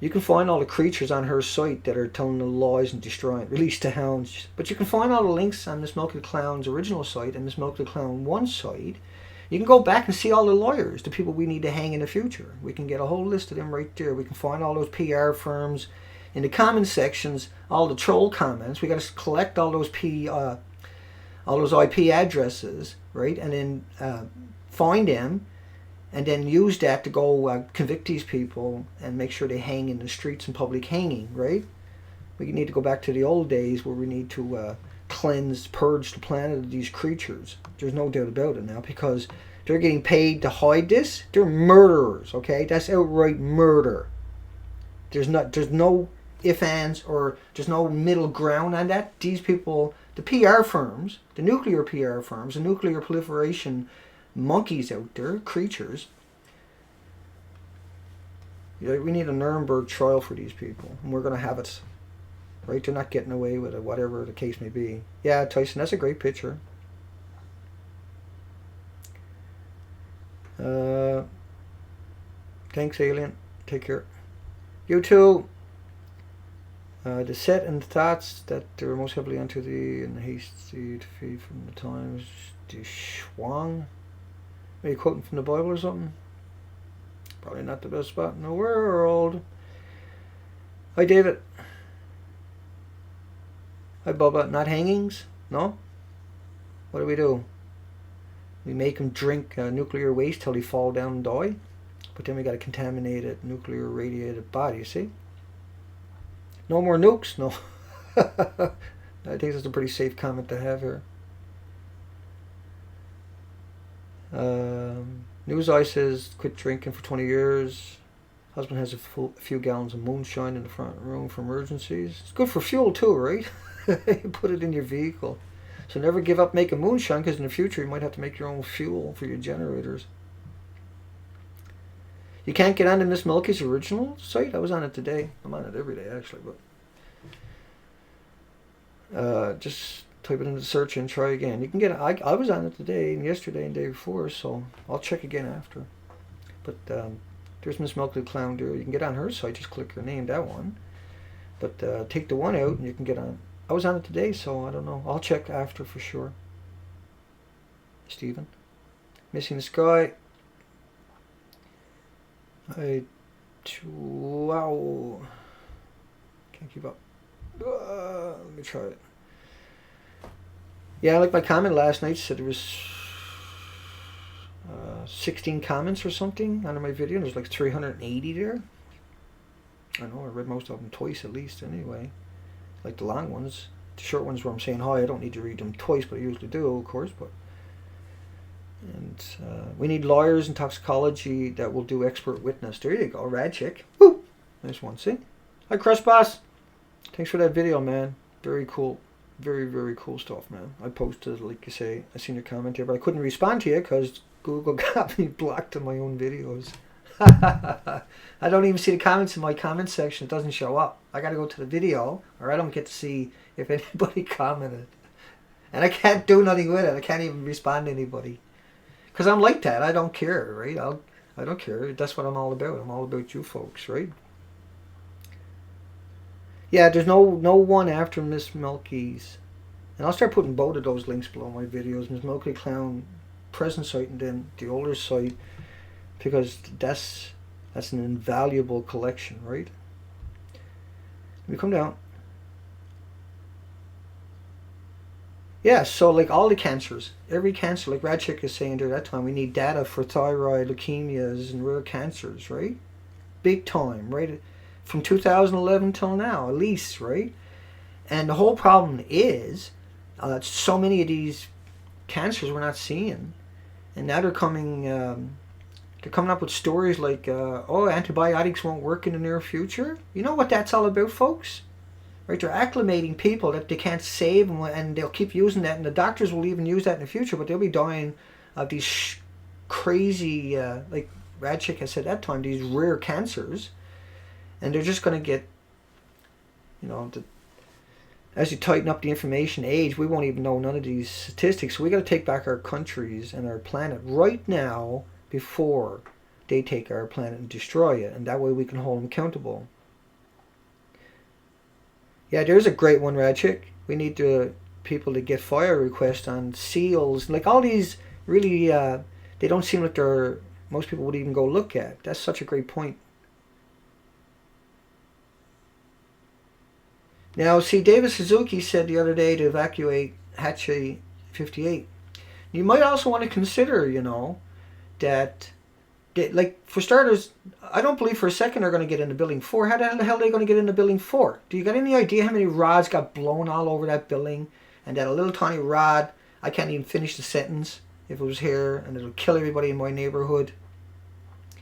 you can find all the creatures on her site that are telling the lies and destroying, release the hounds. But you can find all the links on Miss Milky the Clown's original site and Miss Milky the Clown 1 site. You can go back and see all the lawyers, the people we need to hang in the future. We can get a whole list of them right there. We can find all those PR firms. In the comment sections, all the troll comments. We got to collect all those IP addresses, right, and then find them, and then use that to go convict these people and make sure they hang in the streets and public hanging, right? We need to go back to the old days where we need to cleanse, purge the planet of these creatures. There's no doubt about it now, because they're getting paid to hide this. They're murderers, okay? That's outright murder. There's no if, ands, or there's no middle ground on that. These people, the PR firms, the nuclear PR firms, the nuclear proliferation monkeys out there, creatures, we need a Nuremberg trial for these people, and we're going to have it, right? They're not getting away with it, whatever the case may be. Yeah, Tyson, that's a great picture. Thanks, Alien. Take care. You too. The set and the thoughts that they were most heavily onto the hasty defeat from the times. The Schwang. Are you quoting from the Bible or something? Probably not the best spot in the world. Hi, David. Hi, Bubba. Not hangings? No? What do? We make them drink nuclear waste till they fall down and die. But then we got a contaminated, nuclear radiated body, see? No more nukes? No. I think that's a pretty safe comment to have here. News Eye says, quit drinking for 20 years. Husband has a few gallons of moonshine in the front room for emergencies. It's good for fuel too, right? You put it in your vehicle. So never give up making moonshine, because in the future you might have to make your own fuel for your generators. You can't get on to Miss Milky's original site? I was on it today. I'm on it every day, actually. But just type it into the search and try again. You can get it. I was on it today and yesterday and day before, so I'll check again after. But there's Miss Milky the Clown there. You can get on her site. Just click her name, that one. But take the one out and you can get on. I was on it today, so I don't know. I'll check after for sure. Stephen. Missing the Sky. Wow. Can't keep up. Let me try it. Yeah, like my comment last night said there was 16 comments or something under my video, and there's like 380 there. I know, I read most of them twice at least anyway. Like the long ones. The short ones where I'm saying hi, I don't need to read them twice, but I usually do, of course. But and we need lawyers in toxicology that will do expert witness. There you go, rad chick. Woo! Nice one. See? Hi, Crust Boss. Thanks for that video, man. Very cool. Very, very cool stuff, man. I posted, like you say, I seen your comment here, but I couldn't respond to you because Google got me blocked on my own videos. I don't even see the comments in my comment section. It doesn't show up. I got to go to the video, or I don't get to see if anybody commented. And I can't do nothing with it. I can't even respond to anybody. Because I'm like that. I don't care, right? I don't care. That's what I'm all about. I'm all about you folks, right? Yeah, there's no one after Miss Milky's. And I'll start putting both of those links below my videos. Miss Milky Clown present site and then the older site. Because that's an invaluable collection, right? Let me come down. Yeah, so like all the cancers, every cancer, like Radchick is saying during that time, we need data for thyroid, leukemias, and rare cancers, right? Big time, right? From 2011 till now, at least, right? And the whole problem is so many of these cancers we're not seeing, and now they're coming up with stories like, oh, antibiotics won't work in the near future. You know what that's all about, folks? Right? They're acclimating people that they can't save, and they'll keep using that, and the doctors will even use that in the future, but they'll be dying of these crazy, like Radchick has said at that time, these rare cancers, and they're just going to get, as you tighten up the information age, we won't even know none of these statistics. So we got to take back our countries and our planet right now before they take our planet and destroy it, and that way we can hold them accountable. Yeah, there's a great one, Radchick. We need people to get FOIA requests on seals, like all these really, they don't seem like most people would even go look at. That's such a great point. Now, see, David Suzuki said the other day to evacuate Hatchet 58. You might also want to consider, that like, for starters, I don't believe for a second they're going to get into Building 4. How the hell are they going to get into Building 4? Do you got any idea how many rods got blown all over that building? And that a little tiny rod, I can't even finish the sentence if it was here, and it'll kill everybody in my neighborhood.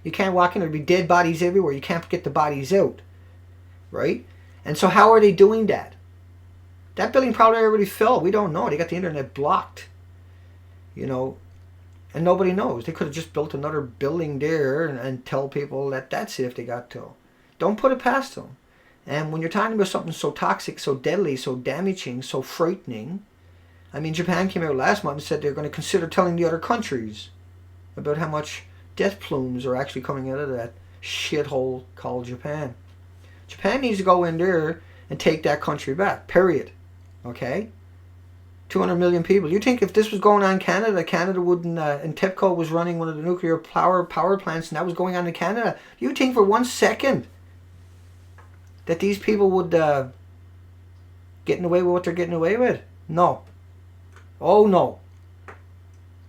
You can't walk in, there'll be dead bodies everywhere. You can't get the bodies out, right? And so how are they doing that? That building probably already fell. We don't know. They got the internet blocked, and nobody knows. They could have just built another building there and tell people that that's it if they got to. Don't put it past them. And when you're talking about something so toxic, so deadly, so damaging, so frightening, I mean, Japan came out last month and said they're going to consider telling the other countries about how much death plumes are actually coming out of that shithole called Japan. Japan needs to go in there and take that country back, period. Okay? 200 million people. You think if this was going on in Canada, Canada wouldn't, and TEPCO was running one of the nuclear power plants and that was going on in Canada, you think for 1 second that these people would getting away with what they're getting away with? No. Oh no.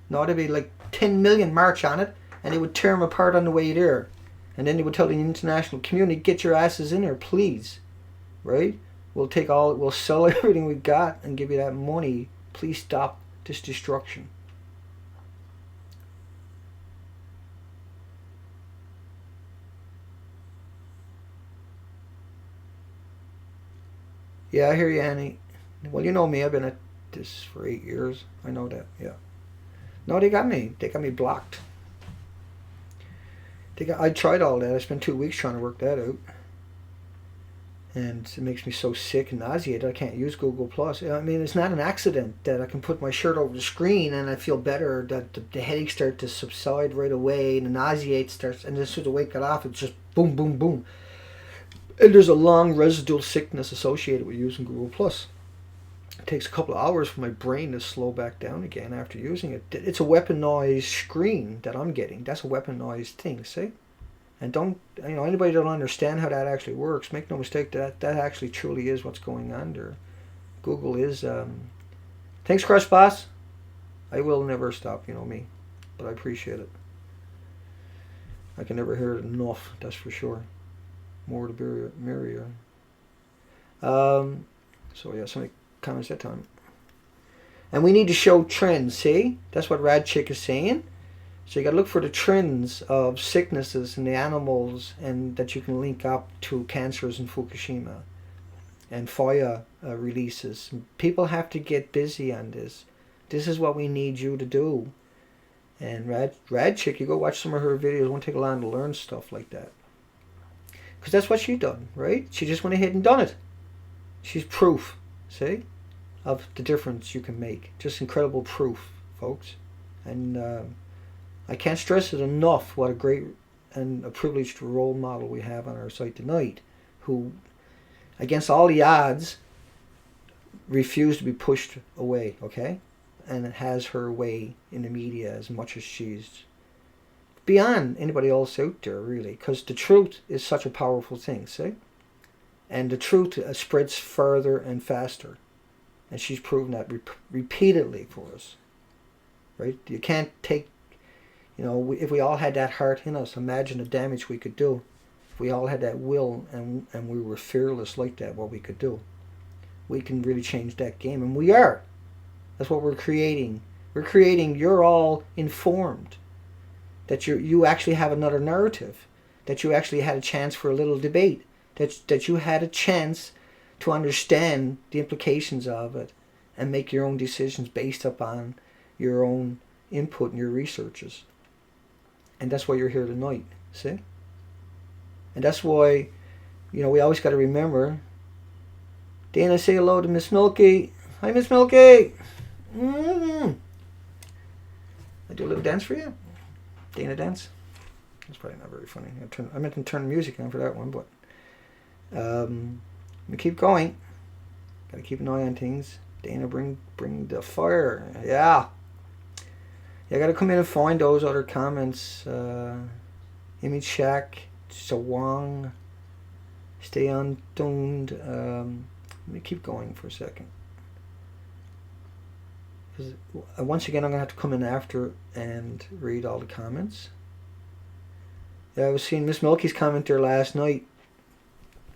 No, there'd be like 10 million march on it and they would tear them apart on the way there. And then they would tell the international community, get your asses in there, please. Right? We'll sell everything we got and give you that money. Please stop this destruction. Yeah, I hear you, Annie. Well, you know me. I've been at this for 8 years. I know that, yeah. No, they got me. They got me blocked. I tried all that. I spent 2 weeks trying to work that out. And it makes me so sick and nauseated I can't use Google+. I mean, it's not an accident that I can put my shirt over the screen and I feel better, that the headache starts to subside right away, and the nauseate starts, and as soon as the weight got off, it's just boom, boom, boom. And there's a long residual sickness associated with using Google+. It takes a couple of hours for my brain to slow back down again after using it. It's a weaponized screen that I'm getting. That's a weaponized thing, see? And anybody don't understand how that actually works, make no mistake, that actually truly is what's going on there. Google is, thanks, Crush Boss. I will never stop, me, but I appreciate it. I can never hear it enough, that's for sure. More the merrier. So yeah, somebody comments that time. And we need to show trends, see? That's what Rad Chick is saying. So you got to look for the trends of sicknesses in the animals, and that you can link up to cancers in Fukushima and fire releases. People have to get busy on this. This is what we need you to do. And Rad Chick, you go watch some of her videos. It won't take a long to learn stuff like that. Because that's what she done, right? She just went ahead and done it. She's proof, see, of the difference you can make. Just incredible proof, folks. And I can't stress it enough what a great and a privileged role model we have on our site tonight, who, against all the odds, refused to be pushed away, okay? And has her way in the media as much as she's beyond anybody else out there, really, because the truth is such a powerful thing, see? And the truth spreads further and faster. And she's proven that repeatedly for us, right? You can't take, if we all had that heart in us, imagine the damage we could do. If we all had that will and we were fearless like that, what we could do. We can really change that game, and we are. That's what we're creating. You're all informed. That you actually have another narrative. That you actually had a chance for a little debate. That you had a chance to understand the implications of it and make your own decisions based upon your own input and your researches. And that's why you're here tonight, see? And that's why, we always got to remember, Dana, say hello to Miss Milky. Hi, Miss Milky. I do a little dance for you. Dana dance. That's probably not very funny. I meant to turn the music on for that one, but we keep going. Got to keep an eye on things. Dana, bring the fire. Yeah. I got to come in and find those other comments. Image Shack, Sawang, Stay Untuned. Let me keep going for a second. Because once again, I'm going to have to come in after and read all the comments. Yeah, I was seeing Miss Milky's comment there last night.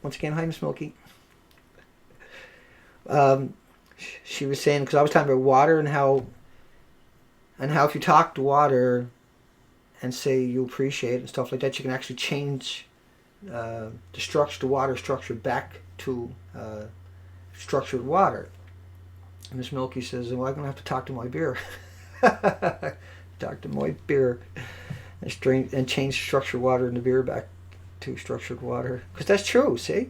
Once again, hi, Miss Milky. She was saying, because I was talking about water and how if you talk to water and say you appreciate it and stuff like that, you can actually change the water structure back to structured water. And Miss Milky says, well, I'm going to have to talk to my beer. Talk to my beer and change structured water in the beer back to structured water. Because that's true, see?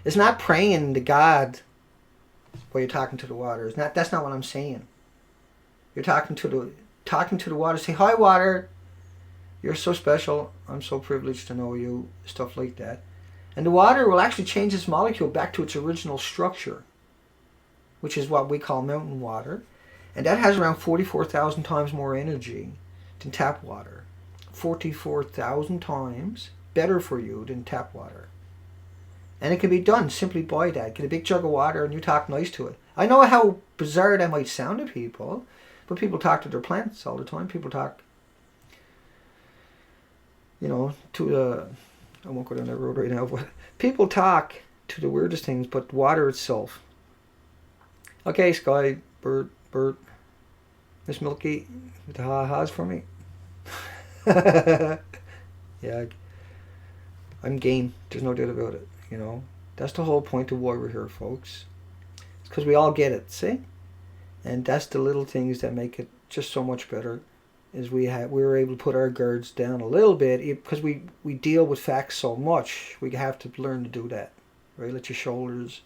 It's not praying to God while you're talking to the water. That's not what I'm saying. You're talking to the water. Say, hi, water. You're so special. I'm so privileged to know you. Stuff like that. And the water will actually change its molecule back to its original structure, which is what we call mountain water. And that has around 44,000 times more energy than tap water. 44,000 times better for you than tap water. And it can be done simply by that. Get a big jug of water and you talk nice to it. I know how bizarre that might sound to people, but people talk to their plants all the time. People talk, to the... I won't go down that road right now, but people talk to the weirdest things, but water itself. Okay, Sky, Bert, Miss Milky, with the ha-has for me. Yeah, I'm game. There's no doubt about it, That's the whole point of why we're here, folks. It's because we all get it, see? And that's the little things that make it just so much better, is we were able to put our guards down a little bit, because we deal with facts so much. We have to learn to do that, right? Let your shoulders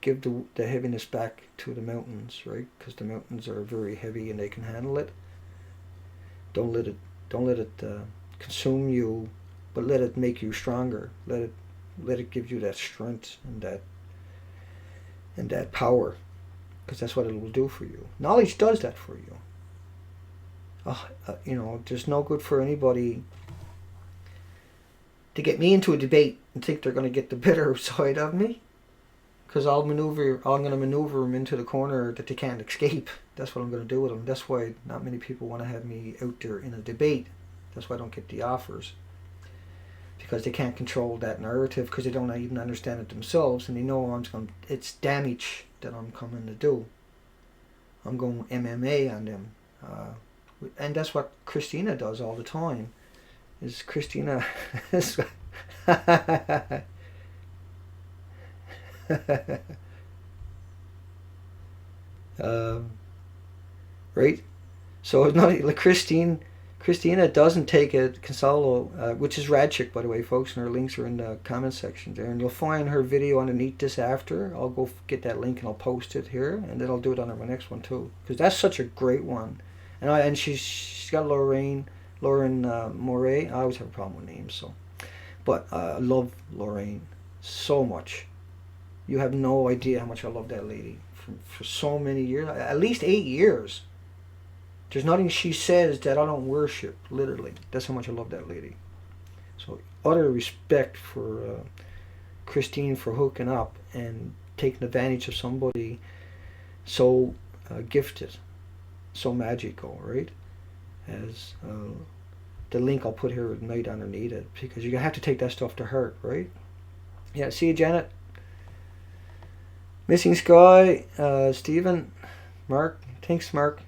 give the heaviness back to the mountains, right? Because the mountains are very heavy and they can handle it. Don't let it consume you, but let it make you stronger. Let it give you that strength and that power, because that's what it will do for you. Knowledge does that for you. There's no good for anybody to get me into a debate and think they're going to get the better side of me, because I'm going to maneuver them into the corner that they can't escape. That's what I'm going to do with them. That's why not many people want to have me out there in a debate. That's why I don't get the offers, because they can't control that narrative because they don't even understand it themselves, and they know it's damage that I'm coming to do. I'm going MMA on them, and that's what Christina does all the time. Is Christina? Right? So it's not like Christina doesn't take it. Consolo, which is Rad Chick, by the way, folks, and her links are in the comment section there. And you'll find her video underneath this after. I'll go get that link and I'll post it here, and then I'll do it on my next one too, because that's such a great one. And she's got Lauren Moray. I always have a problem with names, so, but I love Lauren so much. You have no idea how much I love that lady for so many years, at least 8 years. There's nothing she says that I don't worship, literally. That's how much I love that lady. So utter respect for Christine for hooking up and taking advantage of somebody so gifted, so magical, right? As the link I'll put here tonight underneath it, because you have to take that stuff to heart, right? Yeah, see you, Janet. Missing Sky, Stephen, Mark. Thanks, Mark.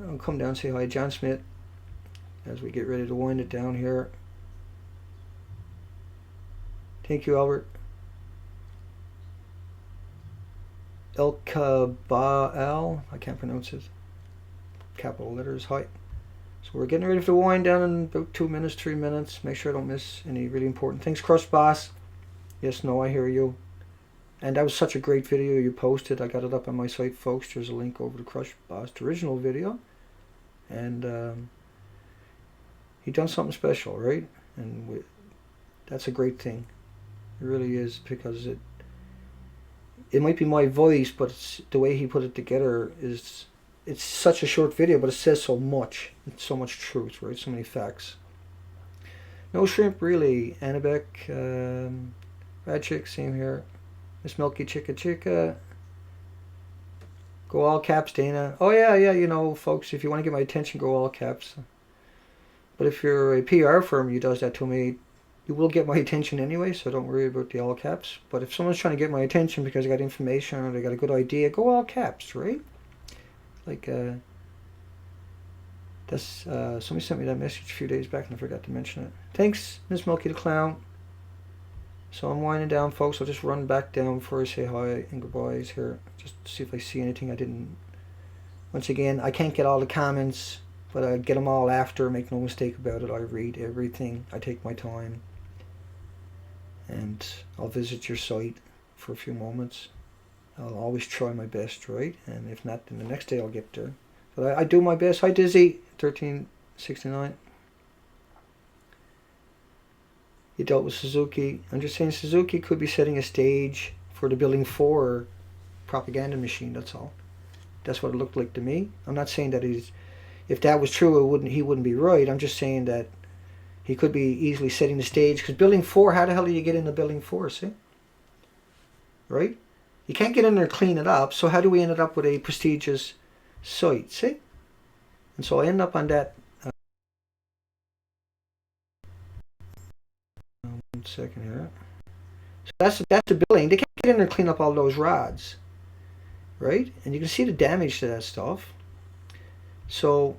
I'll come down and say hi, John Smith, as we get ready to wind it down here. Thank you, Albert. El Kabal, I can't pronounce it. Capital letters, hi. So we're getting ready to wind down in about 2 minutes, 3 minutes. Make sure I don't miss any really important things. Crush Boss. Yes, no, I hear you. And that was such a great video you posted. I got it up on my site, folks. There's a link over to Crush Boss, the original video. And he done something special, right? And that's a great thing. It really is, because it might be my voice, but it's the way he put it together is, it's such a short video, but it says so much. It's so much truth, right? So many facts. No shrimp, really. Annabek, Rad Chick, same here. Miss Milky Chica. Go all caps, Dana. Oh yeah, you know, folks, if you want to get my attention, go all caps. But if you're a PR firm who does that to me, you will get my attention anyway, so don't worry about the all caps. But if someone's trying to get my attention because they got information or they got a good idea, go all caps, right? Like, that's, somebody sent me that message a few days back and I forgot to mention it. Thanks, Miss Milky the Clown. So I'm winding down, folks. I'll just run back down before I say hi and goodbyes here. Just to see if I see anything I didn't. Once again, I can't get all the comments, but I get them all after. Make no mistake about it. I read everything. I take my time. And I'll visit your site for a few moments. I'll always try my best, right? And if not, then the next day I'll get there. But I do my best. Hi, Dizzy, 1369. You dealt with Suzuki. I'm just saying Suzuki could be setting a stage for the Building 4 propaganda machine, that's all. That's what it looked like to me. I'm not saying that if that was true, he wouldn't be right. I'm just saying that he could be easily setting the stage, because Building 4, how the hell do you get into Building 4, see? Right? You can't get in there and clean it up, so how do we end up with a prestigious site, see? And so I end up on that. One second here. So that's the building. They can't get in there and clean up all those rods, right? And you can see the damage to that stuff. So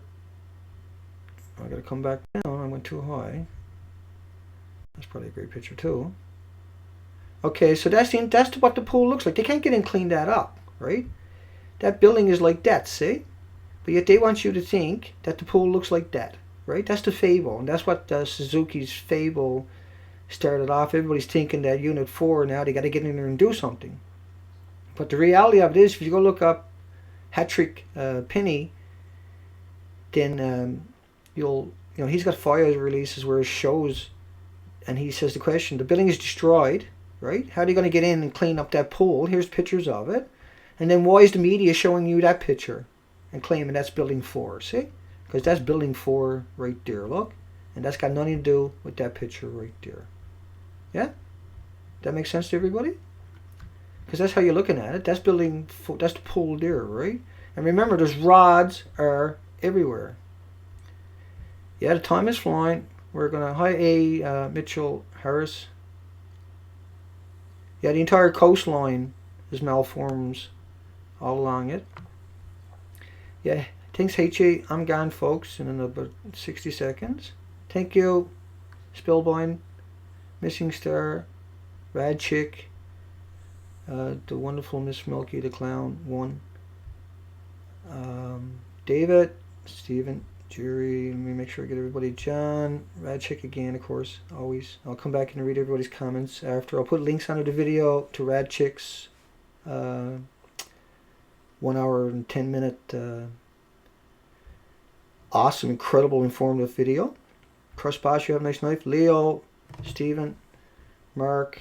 I got to come back down. I went too high. That's probably a great picture too. Okay, so that's what the pool looks like. They can't get in and clean that up, right? That building is like that, see? But yet they want you to think that the pool looks like that, right? That's the fable, and that's what Suzuki's fable started off. Everybody's thinking that Unit 4 now, they got to get in there and do something. But the reality of it is, if you go look up Hattrick Penny, then he's got file releases where it shows, and he says the question, the building is destroyed, right? How are they going to get in and clean up that pool? Here's pictures of it. And then why is the media showing you that picture and claiming that's Building 4, see? Because that's Building 4 right there, look. And that's got nothing to do with that picture right there. Yeah? That makes sense to everybody? Because that's how you're looking at it. That's Building 4, that's the pool there, right? And remember, those rods are everywhere. Yeah, the time is flying. We're gonna hi A Mitchell Harris. Yeah, the entire coastline is malforms all along it. Yeah, thanks HA. I'm gone, folks, in about 60 seconds. Thank you, Spillbine, Missing Star, Rad Chick, the wonderful Miss Milky the Clown, one. David, Stephen, Jerry, let me make sure I get everybody. John, Rad Chick again, of course, always. I'll come back and read everybody's comments after. I'll put links under the video to Rad Chick's 1 hour and 10-minute awesome, incredible, informative video. Cross Boss, you have a nice night. Leo, Stephen, Mark.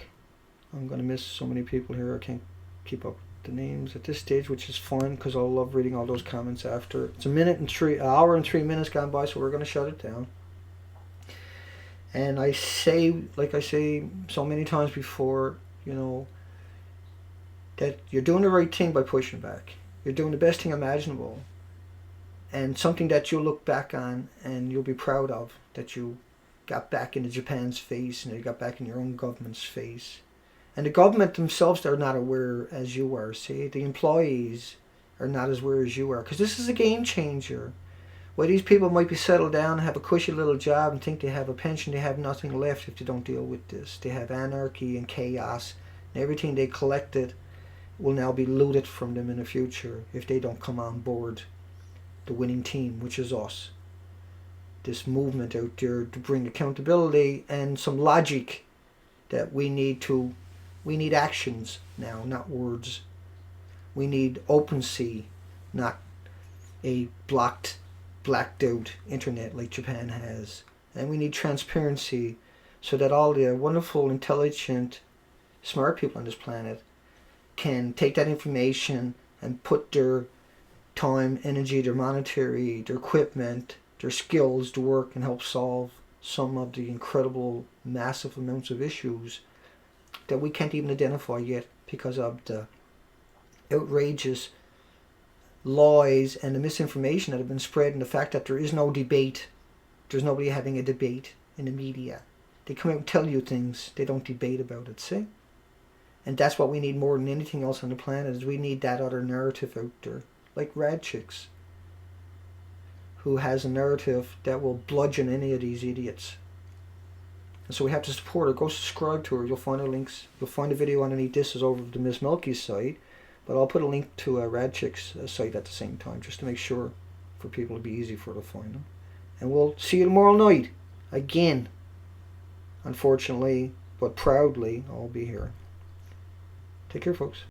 I'm going to miss so many people here. I can't keep up the names at this stage, which is fun because I love reading all those comments after. It's an hour and 3 minutes gone by, so we're going to shut it down. And I say, like I say so many times before, that you're doing the right thing by pushing back. You're doing the best thing imaginable. And something that you'll look back on and you'll be proud of, that you got back into Japan's face and you got back in your own government's face. And the government themselves, they're not aware as you are. See, the employees are not as aware as you are. Because this is a game changer. Where these people might be settled down and have a cushy little job and think they have a pension, they have nothing left if they don't deal with this. They have anarchy and chaos. And everything they collected will now be looted from them in the future if they don't come on board the winning team, which is us. This movement out there to bring accountability and some logic that we need actions now, not words. We need OpenSea, not a blacked out internet like Japan has. And we need transparency so that all the wonderful, intelligent, smart people on this planet can take that information and put their time, energy, their monetary, their equipment, their skills to work and help solve some of the incredible, massive amounts of issues that we can't even identify yet because of the outrageous lies and the misinformation that have been spread, and the fact that there is no debate. There's nobody having a debate in the media. They come out and tell you things. They don't debate about it, see? And that's what we need more than anything else on the planet, is we need that other narrative out there. Like Rad Chicks, who has a narrative that will bludgeon any of these idiots. And so we have to support her. Go subscribe to her. You'll find her links. You'll find a video underneath this is over to Miss Milky's site. But I'll put a link to a Rad Chick's site at the same time, just to make sure for people to be easy for her to find them. And we'll see you tomorrow night. Again. Unfortunately, but proudly, I'll be here. Take care, folks.